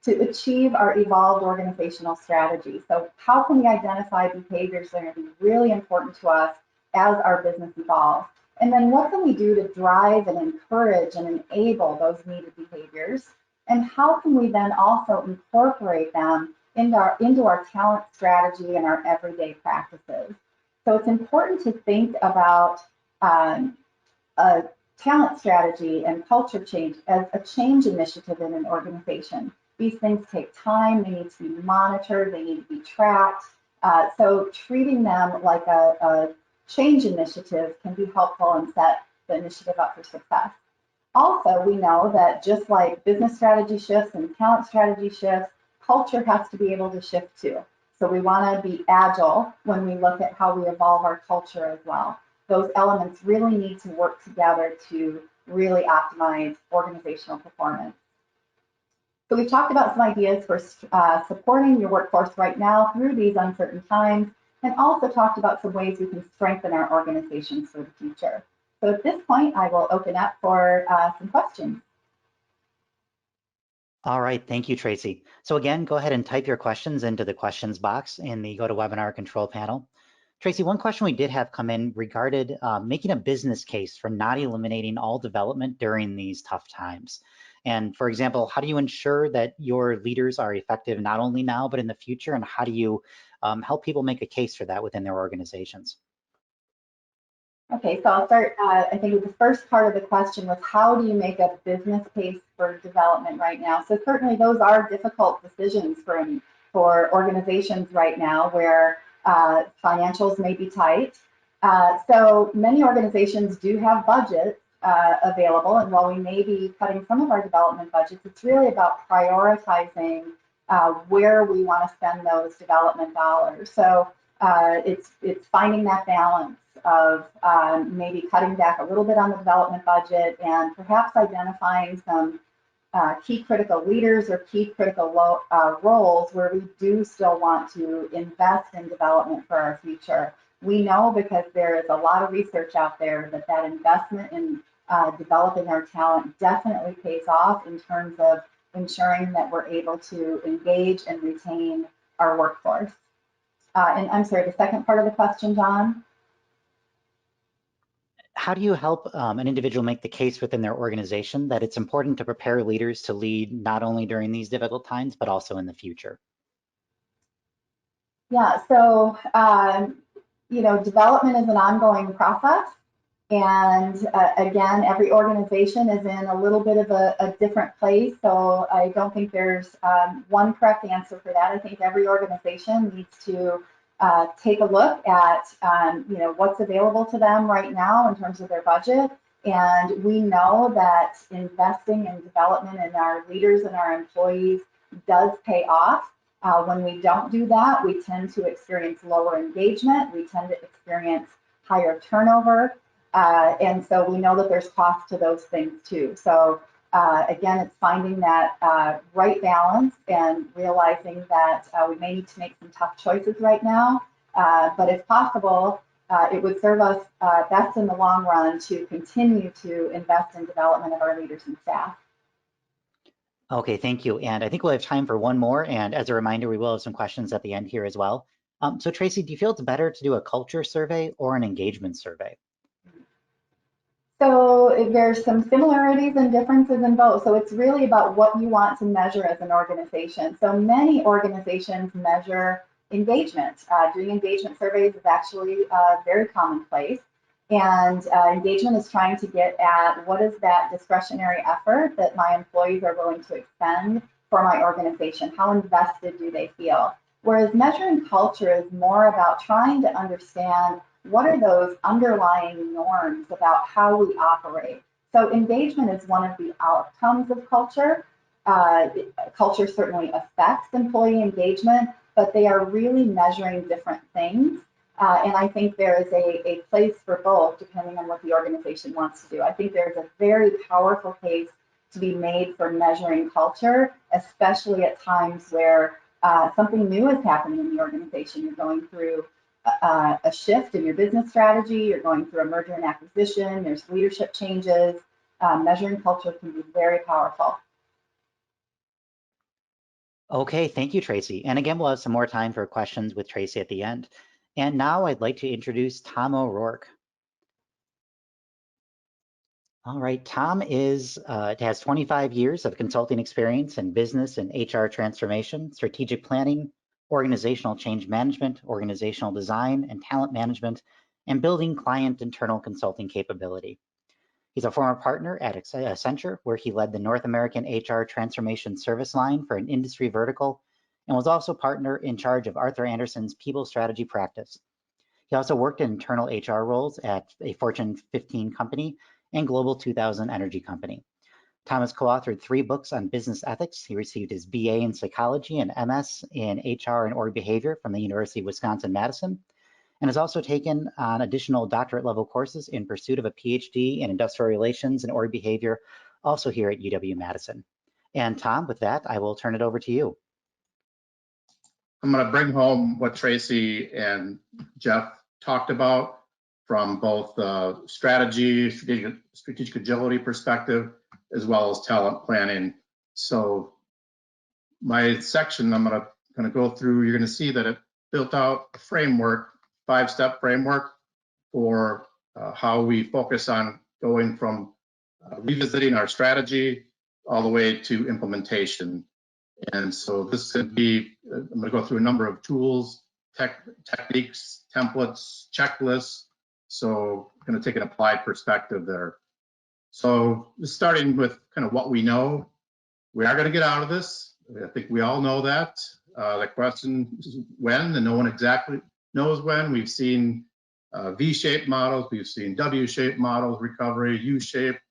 [SPEAKER 3] to achieve our evolved organizational strategy? So how can we identify behaviors that are going to be really important to us as our business evolves? And then what can we do to drive and encourage and enable those needed behaviors? And how can we then also incorporate them into our talent strategy and our everyday practices? So it's important to think about a talent strategy and culture change as a change initiative in an organization. These things take time, they need to be monitored, they need to be tracked. So treating them like a change initiative can be helpful and set the initiative up for success. Also, we know that just like business strategy shifts and talent strategy shifts, culture has to be able to shift too. So we want to be agile when we look at how we evolve our culture as well. Those elements really need to work together to really optimize organizational performance. So we've talked about some ideas for supporting your workforce right now through these uncertain times, and also talked about some ways we can strengthen our organizations for the future. So at this point, I will open up for some questions.
[SPEAKER 1] All right, thank you, Tracy. So again, go ahead and type your questions into the questions box in the GoToWebinar control panel. Tracy, one question we did have come in regarded making a business case for not eliminating all development during these tough times. And for example, how do you ensure that your leaders are effective not only now, but in the future? And how do you help people make a case for that within their organizations?
[SPEAKER 3] Okay, so I'll start, I think the first part of the question was how do you make a business case for development right now? So certainly those are difficult decisions for organizations right now where financials may be tight. So many organizations do have budgets available, and while we may be cutting some of our development budgets, it's really about prioritizing where we want to spend those development dollars. So it's finding that balance of maybe cutting back a little bit on the development budget and perhaps identifying some key critical leaders or key critical roles where we do still want to invest in development for our future. We know because there is a lot of research out there that investment in developing our talent definitely pays off in terms of ensuring that we're able to engage and retain our workforce. And I'm sorry, the second part of the question, John?
[SPEAKER 1] How do you help an individual make the case within their organization that it's important to prepare leaders to lead not only during these difficult times, but also in the future?
[SPEAKER 3] Yeah, so, you know, development is an ongoing process. And again, every organization is in a little bit of a different place. So I don't think there's one correct answer for that. I think every organization needs to take a look at you know, what's available to them right now in terms of their budget. And we know that investing in development in our leaders and our employees does pay off. When we don't do that, we tend to experience lower engagement. We tend to experience higher turnover. And so we know that there's cost to those things too. So again, it's finding that right balance and realizing that we may need to make some tough choices right now, but if possible, it would serve us best in the long run to continue to invest in development of our leaders and staff.
[SPEAKER 1] Okay, thank you. And I think we'll have time for one more. And as a reminder, we will have some questions at the end here as well. So Tracy, do you feel it's better to do a culture survey or an engagement survey?
[SPEAKER 3] So there's some similarities and differences in both. So it's really about what you want to measure as an organization. So many organizations measure engagement. Doing engagement surveys is actually very commonplace. And engagement is trying to get at what is that discretionary effort that my employees are willing to expend for my organization? How invested do they feel? Whereas measuring culture is more about trying to understand what are those underlying norms about how we operate. So engagement is one of the outcomes of culture. Culture certainly affects employee engagement, but they are really measuring different things. And I think there is a place for both, depending on what the organization wants to do. I think there's a very powerful case to be made for measuring culture, especially at times where something new is happening in the organization. You're going through a shift in your business strategy, you're going through a merger and acquisition, there's leadership changes. Measuring culture can be very powerful.
[SPEAKER 1] Okay, thank you, Tracy. And again, we'll have some more time for questions with Tracy at the end. And now I'd like to introduce Tom O'Rourke. All right, Tom has 25 years of consulting experience in business and HR transformation, strategic planning, organizational change management, organizational design, and talent management, and building client internal consulting capability. He's a former partner at Accenture, where he led the North American HR transformation service line for an industry vertical, and was also partner in charge of Arthur Andersen's people strategy practice. He also worked in internal HR roles at a Fortune 15 company and Global 2000 energy company. Tom has co-authored 3 books on business ethics. He received his BA in psychology and MS in HR and org behavior from the University of Wisconsin-Madison, and has also taken on additional doctorate level courses in pursuit of a PhD in industrial relations and org behavior, also here at UW-Madison. And Tom, with that, I will turn it over to you.
[SPEAKER 4] I'm going to bring home what Tracy and Jeff talked about from both the strategy, strategic agility perspective, as well as talent planning. So my section, I'm going to go through, you're going to see that it built out a framework, 5-step framework for how we focus on going from revisiting our strategy all the way to implementation. And so this could be, I'm going to go through a number of tools, techniques, templates, checklists. So I'm going to take an applied perspective there. So starting with kind of what we know, we are going to get out of this. I think we all know that. The question is when, and no one exactly knows when. We've seen V-shaped models, we've seen W-shaped models, recovery, U-shaped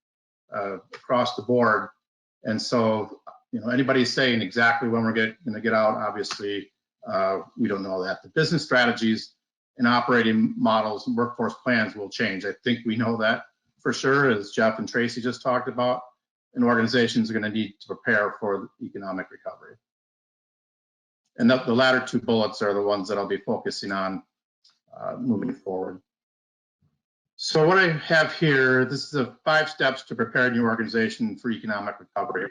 [SPEAKER 4] across the board. And so, you know, anybody saying exactly when we're going to get out, obviously, we don't know that. The business strategies and operating models and workforce plans will change. I think we know that for sure, as Jeff and Tracy just talked about, and organizations are going to need to prepare for economic recovery. And the latter 2 bullets are the ones that I'll be focusing on moving forward. So what I have here, this is the 5 steps to prepare your organization for economic recovery.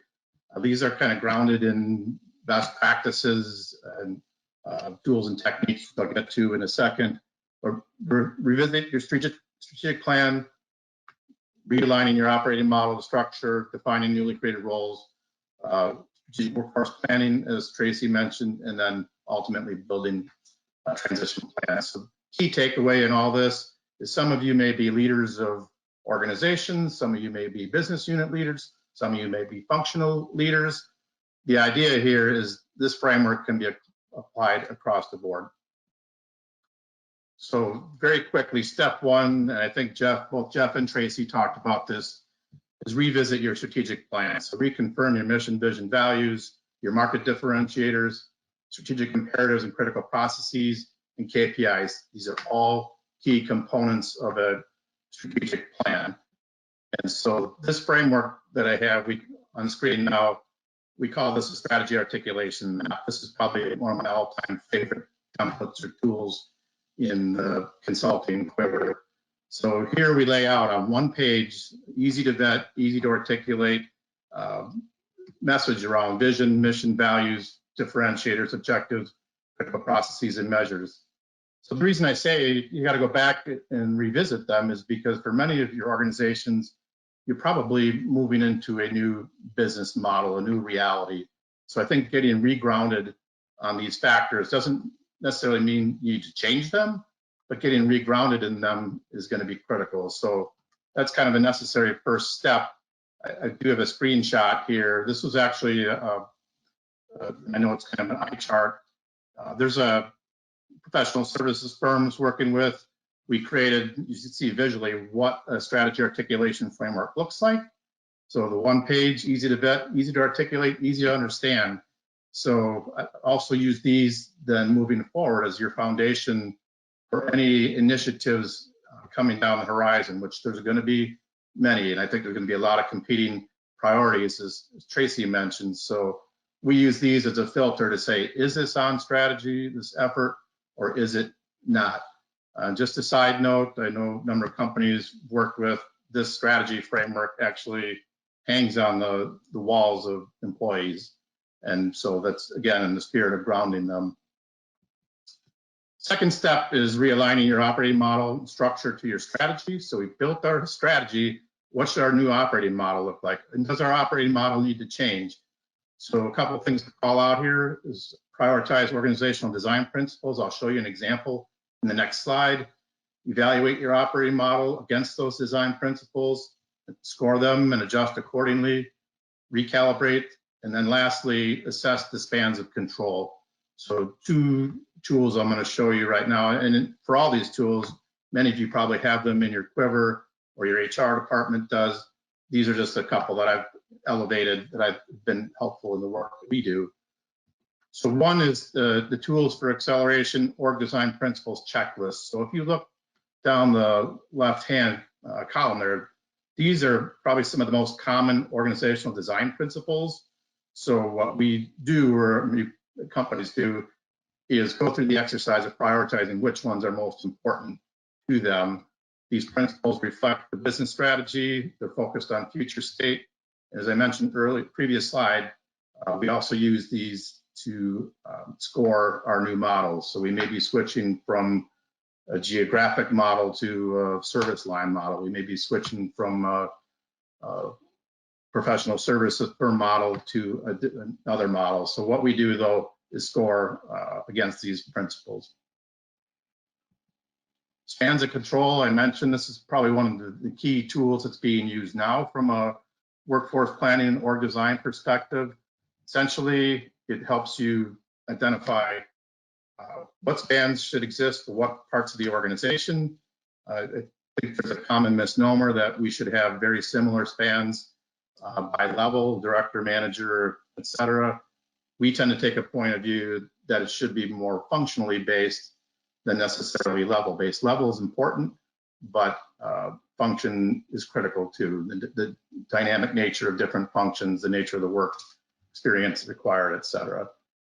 [SPEAKER 4] These are kind of grounded in best practices and tools and techniques I'll get to in a second. Or revisit your strategic plan, realigning your operating model structure, defining newly created roles, workforce planning, as Tracy mentioned, and then ultimately building a transition plan. So key takeaway in all this is some of you may be leaders of organizations, some of you may be business unit leaders, some of you may be functional leaders. The idea here is this framework can be applied across the board. So very quickly, step 1, and I think both Jeff and Tracy talked about this, is revisit your strategic plan. So reconfirm your mission, vision, values, your market differentiators, strategic imperatives and critical processes, and KPIs. These are all key components of a strategic plan. And so this framework that I have on screen now, we call this a strategy articulation map. This is probably one of my all-time favorite templates or tools in the consulting quiver. So here we lay out on one page, easy to vet, easy to articulate, message around vision, mission, values, differentiators, objectives, critical processes, and measures. So the reason I say you got to go back and revisit them is because for many of your organizations, you're probably moving into a new business model, a new reality. So I think getting regrounded on these factors doesn't necessarily mean you need to change them, but getting regrounded in them is going to be critical. So that's kind of a necessary first step. I do have a screenshot here. This was actually, I know it's kind of an eye chart. There's a professional services firms working with. We created, you can see visually what a strategy articulation framework looks like. So the one page, easy to vet, easy to articulate, easy to understand. So I also use these then moving forward as your foundation for any initiatives coming down the horizon, which there's going to be many, and I think there's going to be a lot of competing priorities, as Tracy mentioned. So we use these as a filter to say, is this on strategy, this effort, or is it not? Just a side note, I know a number of companies work with this strategy framework actually hangs on the walls of employees. And so that's, again, in the spirit of grounding them. Second step is realigning your operating model structure to your strategy. So we built our strategy. What should our new operating model look like? And does our operating model need to change? So a couple of things to call out here is prioritize organizational design principles. I'll show you an example in the next slide. Evaluate your operating model against those design principles, score them and adjust accordingly, recalibrate, and then lastly, assess the spans of control. So two tools I'm going to show you right now. And for all these tools, many of you probably have them in your quiver or your HR department does. These are just a couple that I've elevated that I've been helpful in the work that we do. So one is the tools for acceleration org design principles checklist. So if you look down the left-hand column there, these are probably some of the most common organizational design principles. So what we do, or companies do, is go through the exercise of prioritizing which ones are most important to them. These principles reflect the business strategy. They're focused on future state. As I mentioned earlier, previous slide, we also use these to score our new models. So we may be switching from a geographic model to a service line model. We may be switching from a professional services firm model to another model. So what we do though is score against these principles. Spans of control, I mentioned this is probably one of the key tools that's being used now from a workforce planning and org design perspective. Essentially, it helps you identify what spans should exist for what parts of the organization. I think there's a common misnomer that we should have very similar spans by level, director, manager, et cetera. We tend to take a point of view that it should be more functionally based than necessarily level based. Level is important, but function is critical too. The dynamic nature of different functions, the nature of the work experience required, et cetera.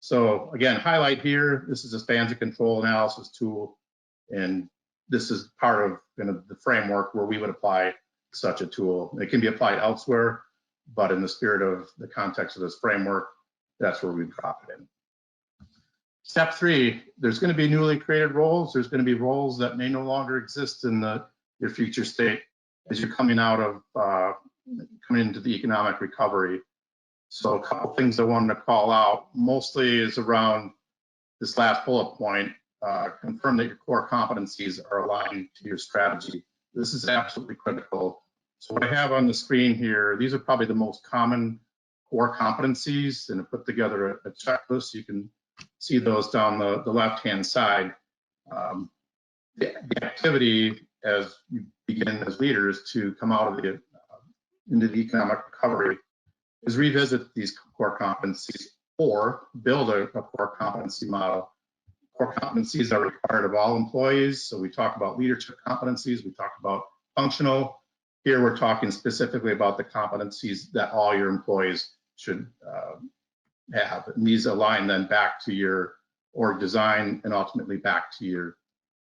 [SPEAKER 4] So again, highlight here, this is a spans of control analysis tool, and this is part of the framework where we would apply such a tool. It can be applied elsewhere, but in the spirit of the context of this framework, that's where we drop it in. Step 3, there's going to be newly created roles. There's going to be roles that may no longer exist in your future state as you're coming out of coming into the economic recovery. So a couple things I wanted to call out, mostly is around this last bullet point, confirm that your core competencies are aligned to your strategy. This is absolutely critical. So what I have on the screen here, these are probably the most common core competencies, and I put together a checklist. You can see those down the left-hand side. The activity as you begin as leaders to come out of into the economic recovery is revisit these core competencies or build a core competency model. Core competencies are required of all employees. So we talk about leadership competencies, we talk about functional. Here we're talking specifically about the competencies that all your employees should have. And these align then back to your org design and ultimately back to your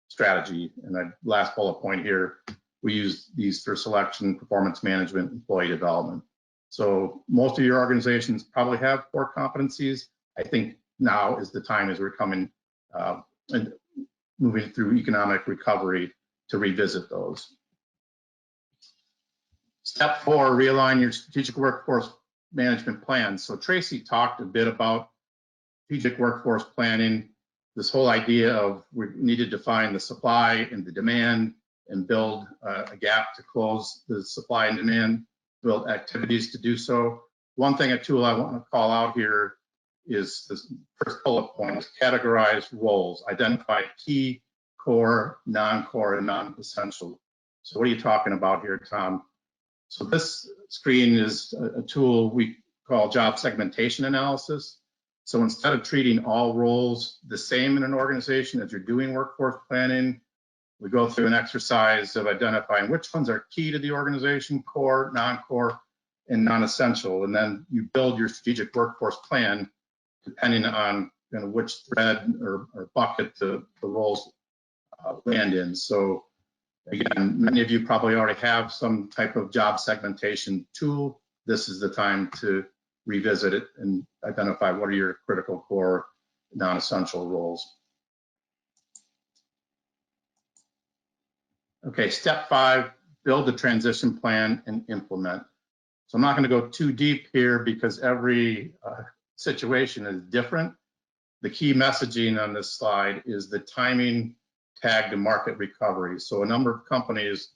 [SPEAKER 4] strategy. And the last bullet point here, we use these for selection, performance management, employee development. So most of your organizations probably have core competencies. I think now is the time as we're coming and moving through economic recovery to revisit those. Step 4, realign your strategic workforce management plan. So Tracy talked a bit about strategic workforce planning, this whole idea of we need to define the supply and the demand and build a gap to close the supply and demand, build activities to do so. One thing, a tool I want to call out here is this first bullet point, is categorize roles, identify key, core, non-core, and non-essential. So what are you talking about here, Tom? So this screen is a tool we call job segmentation analysis. So instead of treating all roles the same in an organization as you're doing workforce planning, we go through an exercise of identifying which ones are key to the organization, core, non-core, and non-essential. And then you build your strategic workforce plan depending on which thread or bucket the roles land in. So again, many of you probably already have some type of job segmentation tool. This is the time to revisit it and identify what are your critical core, non-essential roles. Okay, step 5, build a transition plan and implement. So I'm not going to go too deep here because every situation is different. The key messaging on this slide is the timing tagged to market recovery. So a number of companies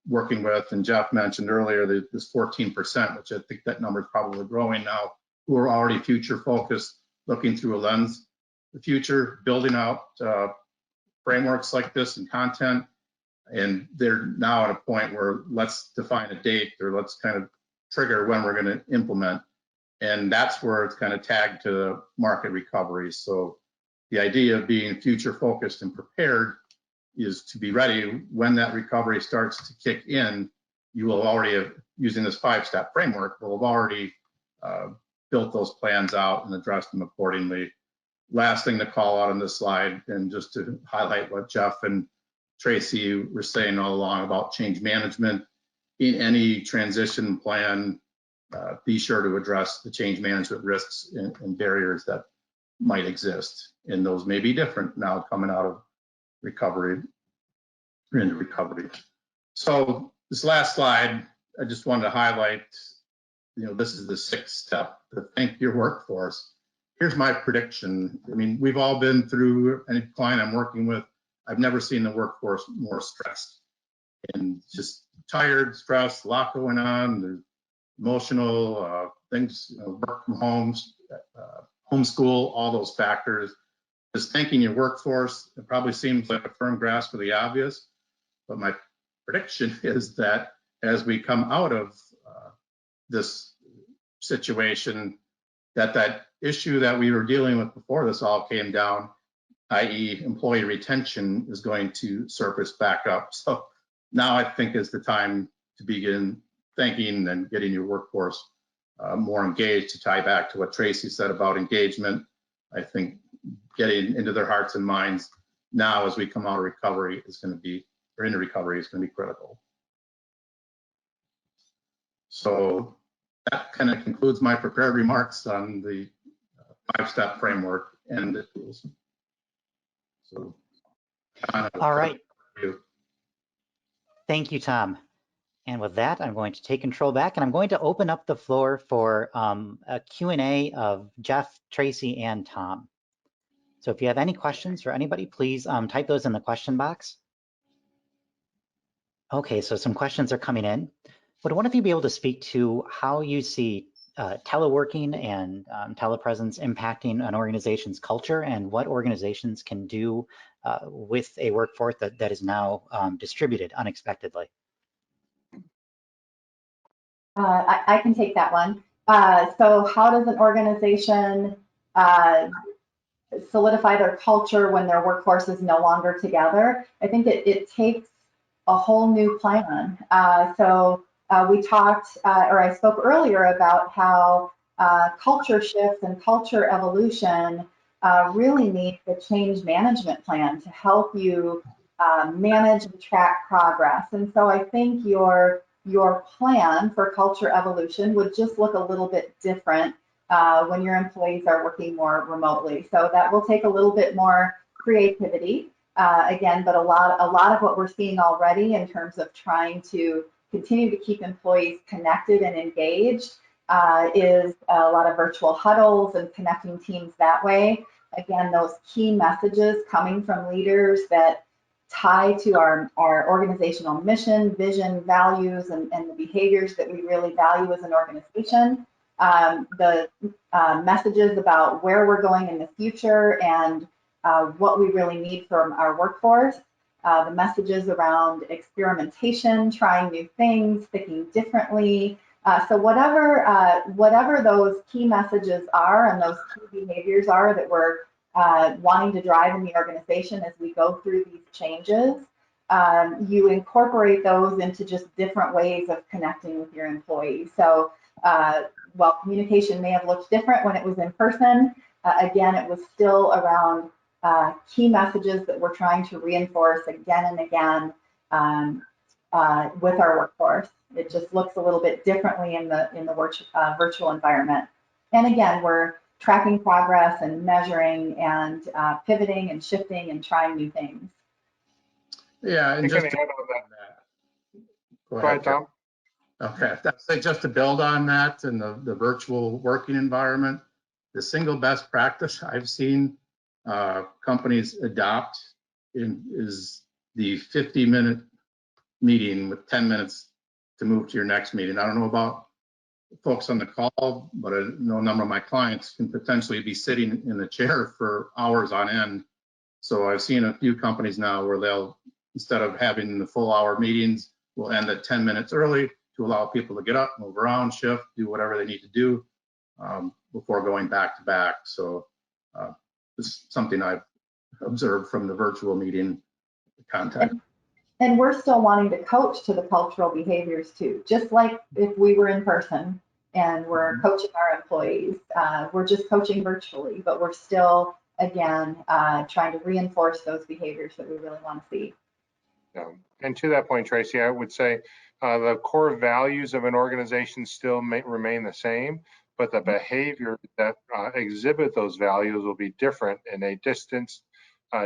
[SPEAKER 4] working with, and Jeff mentioned earlier, this 14%, which I think that number is probably growing now, who are already future focused, looking through a lens, the future, building out frameworks like this and content. And they're now at a point where let's define a date or let's kind of trigger when we're going to implement. And that's where it's kind of tagged to market recovery. So the idea of being future focused and prepared is to be ready when that recovery starts to kick in. You will already have, using this 5-step framework, will have already built those plans out and addressed them accordingly. Last thing to call out on this slide, and just to highlight what Jeff and Tracy were saying all along about change management. In any transition plan, be sure to address the change management risks and barriers that might exist. And those may be different now coming out of recovery or into recovery. So this last slide, I just wanted to highlight, this is the 6th step, to thank your workforce. Here's my prediction. I mean, we've all been through, any client I'm working with, I've never seen the workforce more stressed and just tired, stressed, a lot going on. There's emotional things, work from homes, homeschool, all those factors. Just thanking your workforce, it probably seems like a firm grasp of the obvious, but my prediction is that as we come out of this situation, that issue that we were dealing with before this all came down, i.e. employee retention, is going to surface back up. So now I think is the time to begin thinking and getting your workforce more engaged, to tie back to what Tracy said about engagement. I think getting into their hearts and minds now as we come out of recovery is going to be, or into recovery, is going to be critical. So that kind of concludes my prepared remarks on the 5-step framework and the tools. So,
[SPEAKER 1] all right. Thank you, Tom. And with that, I'm going to take control back and I'm going to open up the floor for a Q&A of Jeff, Tracy, and Tom. So if you have any questions for anybody, please type those in the question box. Okay, so some questions are coming in. Would one of you be able to speak to how you see teleworking and telepresence impacting an organization's culture, and what organizations can do with a workforce that is now distributed unexpectedly?
[SPEAKER 3] I can take that one. So how does an organization solidify their culture when their workforce is no longer together? I think it takes a whole new plan. We talked, or I spoke earlier about how culture shifts and culture evolution really need the change management plan to help you manage and track progress. And so I think your plan for culture evolution would just look a little bit different when your employees are working more remotely. So that will take a little bit more creativity. Again, but a lot of what we're seeing already in terms of trying to continue to keep employees connected and engaged is a lot of virtual huddles and connecting teams that way. Again, those key messages coming from leaders that tie to our organizational mission, vision, values, and the behaviors that we really value as an organization. The messages about where we're going in the future and what we really need from our workforce. The messages around experimentation, trying new things, thinking differently. So whatever those key messages are and those key behaviors are that we're wanting to drive in the organization as we go through these changes, you incorporate those into just different ways of connecting with your employees. So while communication may have looked different when it was in person, again, it was still around key messages that we're trying to reinforce again and again with our workforce. It just looks a little bit differently in the virtual environment. And again, we're tracking progress and measuring and pivoting and shifting and trying new things.
[SPEAKER 4] Yeah, and just to
[SPEAKER 2] add on
[SPEAKER 4] that.
[SPEAKER 2] Go ahead, Tom.
[SPEAKER 4] Okay, say just to build on that in the virtual working environment, the single best practice I've seen companies adopt is the 50-minute meeting with 10 minutes to move to your next meeting. I don't know about folks on the call, but I know a number of my clients can potentially be sitting in the chair for hours on end. So I've seen a few companies now where they'll, instead of having the full hour meetings, will end at 10 minutes early to allow people to get up, move around, shift, do whatever they need to do before going back to back. So it's something I've observed from the virtual meeting content.
[SPEAKER 3] And we're still wanting to coach to the cultural behaviors too, just like if we were in person and we're coaching our employees. We're just coaching virtually, but we're still, again, trying to reinforce those behaviors that we really want to see.
[SPEAKER 2] Yeah. And to that point, Tracy, I would say the core values of an organization still remain the same, but the behavior that exhibit those values will be different in a distanced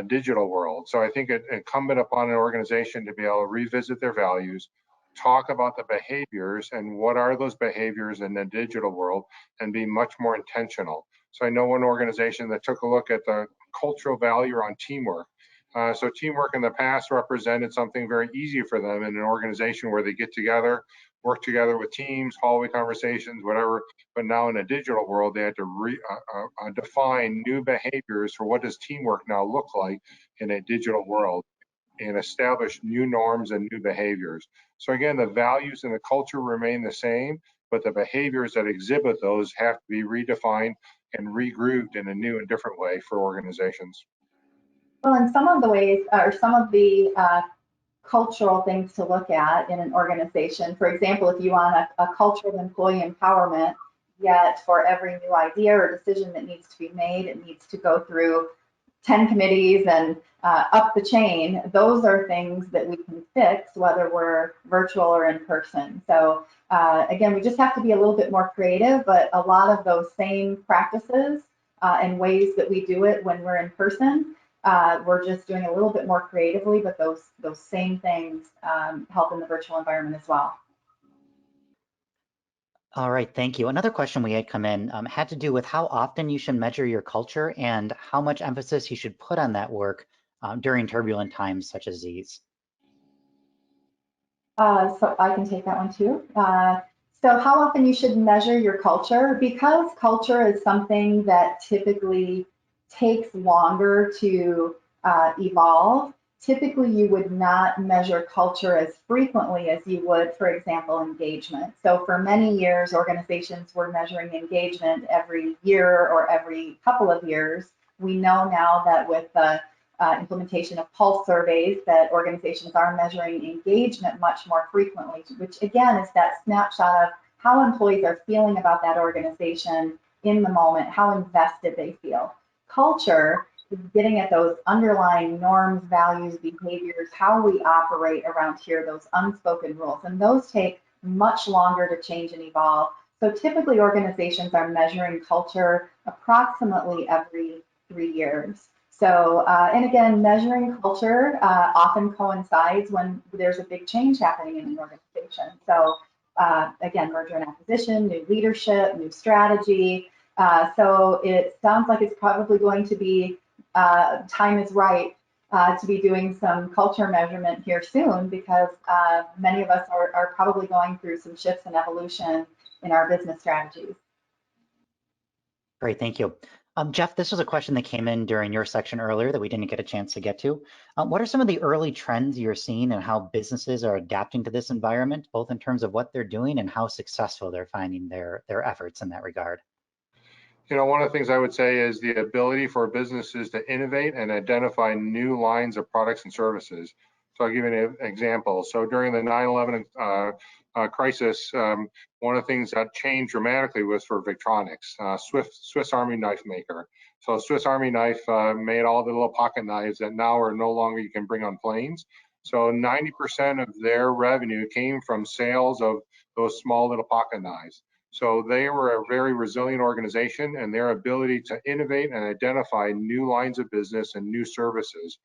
[SPEAKER 2] digital world. So I think it's incumbent upon an organization to be able to revisit their values, talk about the behaviors and what are those behaviors in the digital world, and be much more intentional. So I know one organization that took a look at the cultural value around teamwork. So teamwork in the past represented something very easy for them in an organization where they get together, work together with teams, hallway conversations, whatever. But now in a digital world, they had to define new behaviors for what does teamwork now look like in a digital world and establish new norms and new behaviors. So again, the values and the culture remain the same, but the behaviors that exhibit those have to be redefined and regrouped in a new and different way for organizations.
[SPEAKER 3] Well, and some of the ways, or some of the cultural things to look at in an organization, for example, if you want a culture of employee empowerment, yet for every new idea or decision that needs to be made, it needs to go through 10 committees and up the chain, those are things that we can fix whether we're virtual or in person. So again, we just have to be a little bit more creative, but a lot of those same practices and ways that we do it when we're in person, we're just doing a little bit more creatively, but those same things help in the virtual environment as well.
[SPEAKER 1] All right, thank you. Another question we had come in had to do with how often you should measure your culture and how much emphasis you should put on that work during turbulent times such as these.
[SPEAKER 3] So I can take that one too. So how often you should measure your culture, because culture is something that typically takes longer to evolve. Typically, you would not measure culture as frequently as you would, for example, engagement. So for many years, organizations were measuring engagement every year or every couple of years. We know now that with the implementation of pulse surveys, that organizations are measuring engagement much more frequently, which again is that snapshot of how employees are feeling about that organization in the moment, how invested they feel. Culture is getting at those underlying norms, values, behaviors, how we operate around here, those unspoken rules, and those take much longer to change and evolve. So typically organizations are measuring culture approximately every 3 years. So, and again, measuring culture often coincides when there's a big change happening in an organization. So again, merger and acquisition, new leadership, new strategy. So it sounds like it's probably going to be, time is right to be doing some culture measurement here soon, because many of us are probably going through some shifts and evolution in our business strategies.
[SPEAKER 1] Great, thank you. Jeff, this was a question that came in during your section earlier that we didn't get a chance to get to. What are some of the early trends you're seeing and how businesses are adapting to this environment, both in terms of what they're doing and how successful they're finding their efforts in that regard?
[SPEAKER 2] You know, one of the things I would say is the ability for businesses to innovate and identify new lines of products and services. So I'll give you an example. So during the 9/11 crisis, one of the things that changed dramatically was for Victronics, Swiss Army knife maker. So Swiss Army knife made all the little pocket knives that now are no longer you can bring on planes. So 90% of their revenue came from sales of those small little pocket knives. So they were a very resilient organization, and their ability to innovate and identify new lines of business and new services.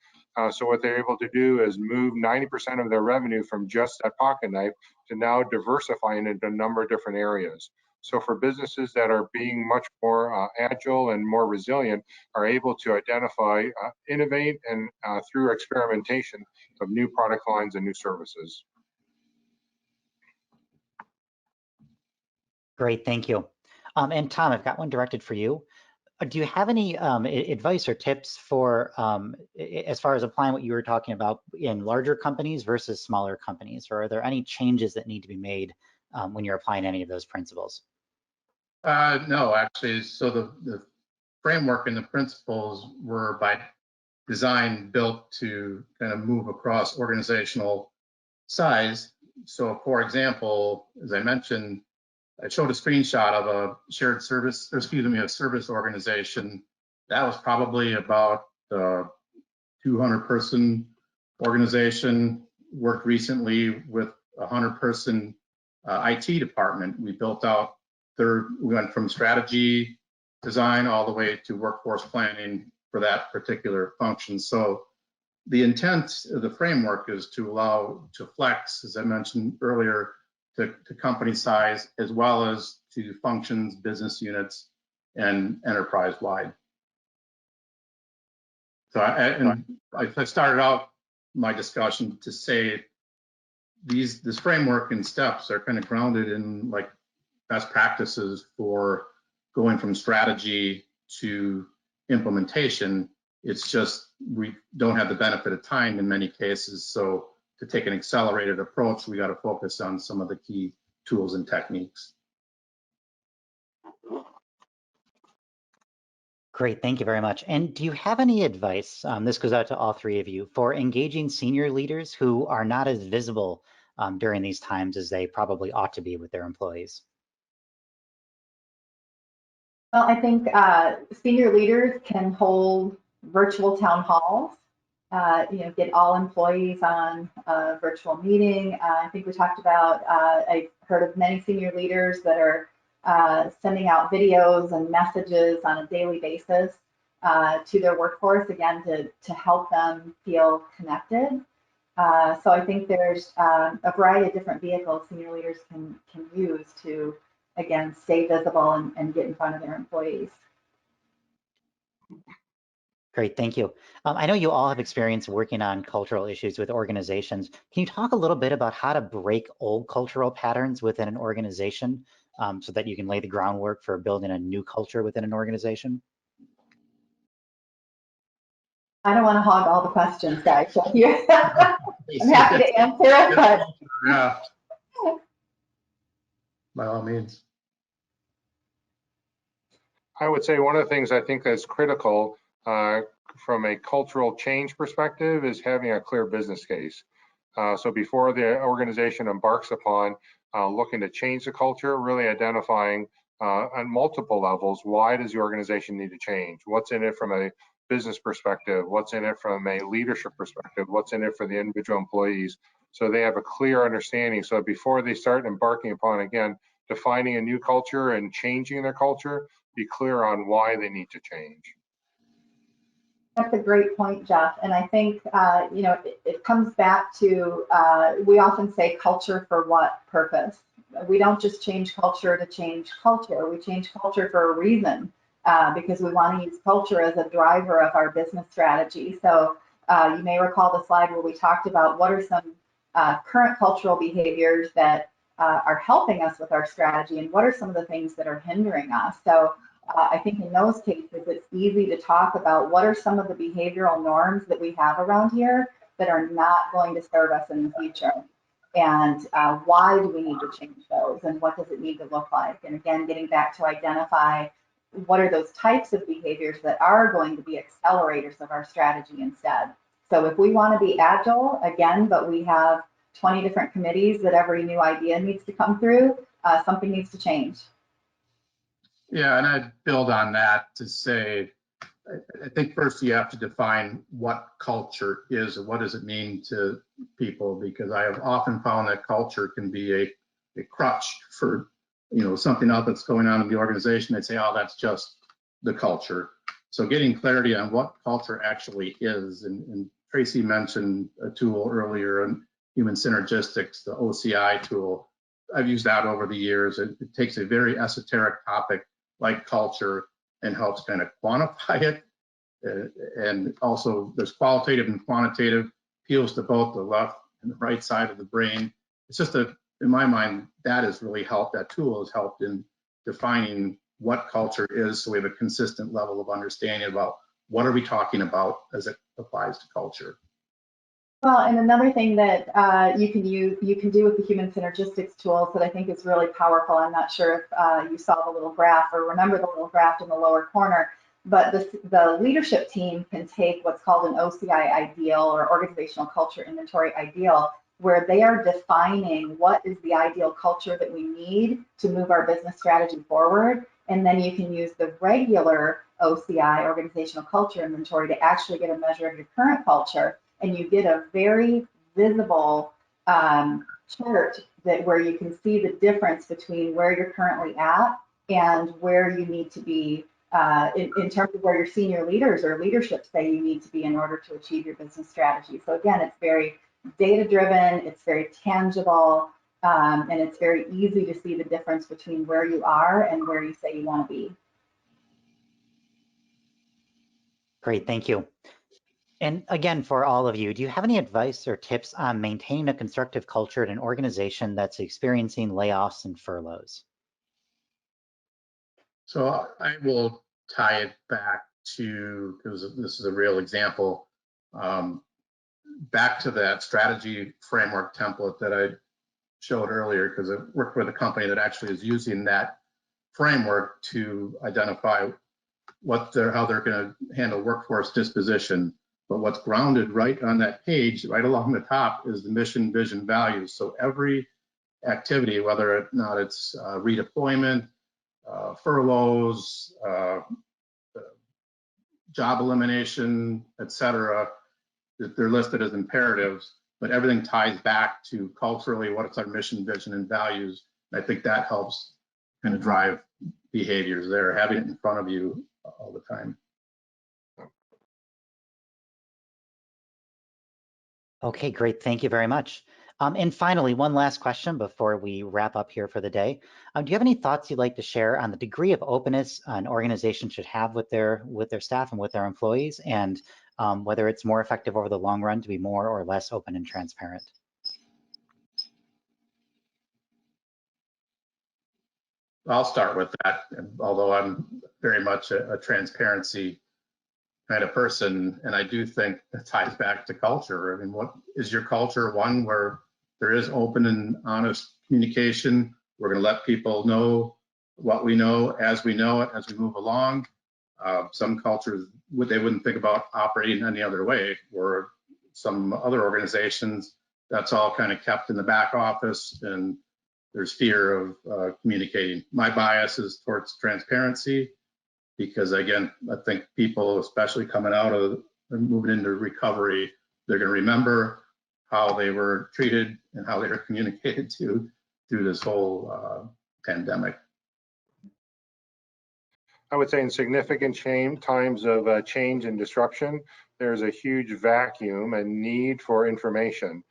[SPEAKER 2] So what they're able to do is move 90% of their revenue from just that pocket knife to now diversifying into a number of different areas. So for businesses that are being much more agile and more resilient, are able to identify, innovate, and through experimentation of new product lines and new services.
[SPEAKER 1] Great, thank you. And Tom, I've got one directed for you. Do you have any advice or tips for as far as applying what you were talking about in larger companies versus smaller companies? Or are there any changes that need to be made when you're applying any of those principles?
[SPEAKER 4] No, actually. So the framework and the principles were by design built to kind of move across organizational size. So for example, as I mentioned, I showed a screenshot of a shared service, a service organization. That was probably about a 200-person organization. Worked recently with a 100-person IT department. We built out we went from strategy design all the way to workforce planning for that particular function. So the intent of the framework is to allow to flex, as I mentioned earlier, to company size, as well as to functions, business units, and enterprise-wide. So I started out my discussion to say this framework and steps are kind of grounded in like best practices for going from strategy to implementation. It's just we don't have the benefit of time in many cases, so to take an accelerated approach, we got to focus on some of the key tools and techniques.
[SPEAKER 1] Great, thank you very much. And do you have any advice, this goes out to all three of you, for engaging senior leaders who are not as visible during these times as they probably ought to be with their employees?
[SPEAKER 3] Well, I think senior leaders can hold virtual town halls. Get all employees on a virtual meeting. I think we talked about, I've heard of many senior leaders that are sending out videos and messages on a daily basis to their workforce, again, to help them feel connected. So I think there's a variety of different vehicles senior leaders can use to, again, stay visible and get in front of their employees.
[SPEAKER 1] Great, thank you. I know you all have experience working on cultural issues with organizations. Can you talk a little bit about how to break old cultural patterns within an organization so that you can lay the groundwork for building a new culture within an organization?
[SPEAKER 3] I don't want to hog all the questions, guys. So I'm happy to answer it, but
[SPEAKER 4] yeah, by all means.
[SPEAKER 2] I would say one of the things I think that's critical, from a cultural change perspective is having a clear business case. So before the organization embarks upon looking to change the culture, really identifying on multiple levels, why does the organization need to change? What's in it from a business perspective? What's in it from a leadership perspective? What's in it for the individual employees? So they have a clear understanding. So before they start embarking upon, again, defining a new culture and changing their culture, be clear on why they need to change.
[SPEAKER 3] That's a great point, Jeff. And I think, it comes back to, we often say culture for what purpose? We don't just change culture to change culture. We change culture for a reason, because we want to use culture as a driver of our business strategy. So you may recall the slide where we talked about what are some current cultural behaviors that are helping us with our strategy, and what are some of the things that are hindering us. So I think in those cases, it's easy to talk about what are some of the behavioral norms that we have around here that are not going to serve us in the future. And why do we need to change those? And what does it need to look like? And again, getting back to identify what are those types of behaviors that are going to be accelerators of our strategy instead. So if we want to be agile, again, but we have 20 different committees that every new idea needs to come through, something needs to change.
[SPEAKER 4] Yeah, and I'd build on that to say, I think first you have to define what culture is and what does it mean to people, because I have often found that culture can be a crutch for, something else that's going on in the organization. They'd say, oh, that's just the culture. So getting clarity on what culture actually is, and Tracy mentioned a tool earlier in human synergistics, the OCI tool. I've used that over the years. It takes a very esoteric topic like culture and helps kind of quantify it. And also there's qualitative and quantitative, appeals to both the left and the right side of the brain. It's just in my mind, that has really helped. That tool has helped in defining what culture is, so we have a consistent level of understanding about what are we talking about as it applies to culture.
[SPEAKER 3] Well, and another thing that you can do with the human synergistics tools that I think is really powerful. I'm not sure if you saw the little graph or remember the little graph in the lower corner, but the leadership team can take what's called an OCI ideal, or organizational culture inventory ideal, where they are defining what is the ideal culture that we need to move our business strategy forward. And then you can use the regular OCI, organizational culture inventory, to actually get a measure of your current culture. And you get a very visible chart where you can see the difference between where you're currently at and where you need to be in terms of where your senior leaders or leadership say you need to be in order to achieve your business strategy. So again, it's very data-driven, it's very tangible, and it's very easy to see the difference between where you are and where you say you want to be.
[SPEAKER 1] Great, thank you. And again, for all of you, do you have any advice or tips on maintaining a constructive culture at an organization that's experiencing layoffs and furloughs?
[SPEAKER 4] So I will tie it back to, because this is a real example, back to that strategy framework template that I showed earlier, because I worked with a company that actually is using that framework to identify how they're going to handle workforce disposition. But what's grounded right on that page, right along the top, is the mission, vision, values. So every activity, whether or not it's redeployment, furloughs, job elimination, et cetera, they're listed as imperatives, but everything ties back to culturally what is our mission, vision, and values. And I think that helps kind of drive behaviors there, having it in front of you all the time.
[SPEAKER 1] Okay, great. Thank you very much. And finally, one last question before we wrap up here for the day. Do you have any thoughts you'd like to share on the degree of openness an organization should have with their staff and with their employees, and whether it's more effective over the long run to be more or less open and transparent?
[SPEAKER 4] I'll start with that, although I'm very much a transparency kind of person, and I do think it ties back to culture. I mean, what is your culture? One where there is open and honest communication. We're going to let people know what we know as we know it, as we move along. Some cultures, they wouldn't think about operating any other way, or some other organizations, that's all kind of kept in the back office, and there's fear of communicating. My bias is towards transparency, because again, I think people, especially coming out of and moving into recovery, they're going to remember how they were treated and how they were communicated to through this whole pandemic.
[SPEAKER 2] I would say in significant times of change and disruption, there's a huge vacuum and need for information.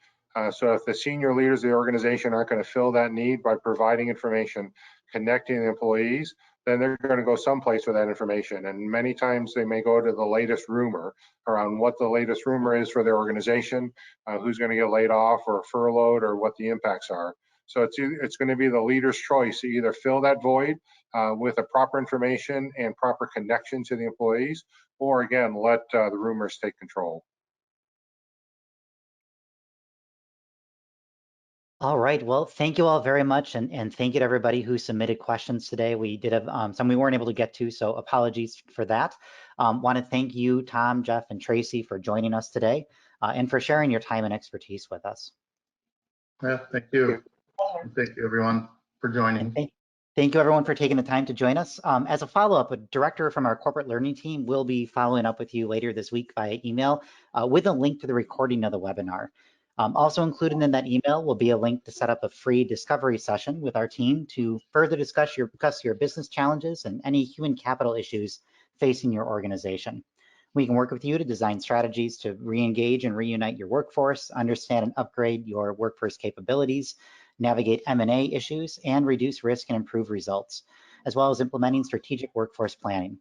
[SPEAKER 2] So if the senior leaders of the organization aren't going to fill that need by providing information, connecting the employees, then they're going to go someplace with that information. And many times they may go to the latest rumor around what the latest rumor is for their organization, who's going to get laid off or furloughed, or what the impacts are. So it's going to be the leader's choice to either fill that void with a proper information and proper connection to the employees, or again, let the rumors take control.
[SPEAKER 1] All right, well, thank you all very much, and thank you to everybody who submitted questions today. We did have some we weren't able to get to, so apologies for that. Want to thank you, Tom, Jeff, and Tracy for joining us today, and for sharing your time and expertise with us.
[SPEAKER 4] Yeah, thank you. Thank you, everyone, for joining.
[SPEAKER 1] Thank you, everyone, for taking the time to join us. As a follow-up, a director from our corporate learning team will be following up with you later this week via email with a link to the recording of the webinar. Also included in that email will be a link to set up a free discovery session with our team to further discuss your business challenges and any human capital issues facing your organization. We can work with you to design strategies to re-engage and reunite your workforce, understand and upgrade your workforce capabilities, navigate M&A issues, and reduce risk and improve results, as well as implementing strategic workforce planning.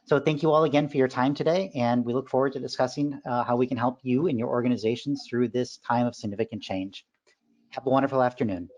[SPEAKER 1] So thank you all again for your time today, and we look forward to discussing how we can help you and your organizations through this time of significant change. Have a wonderful afternoon.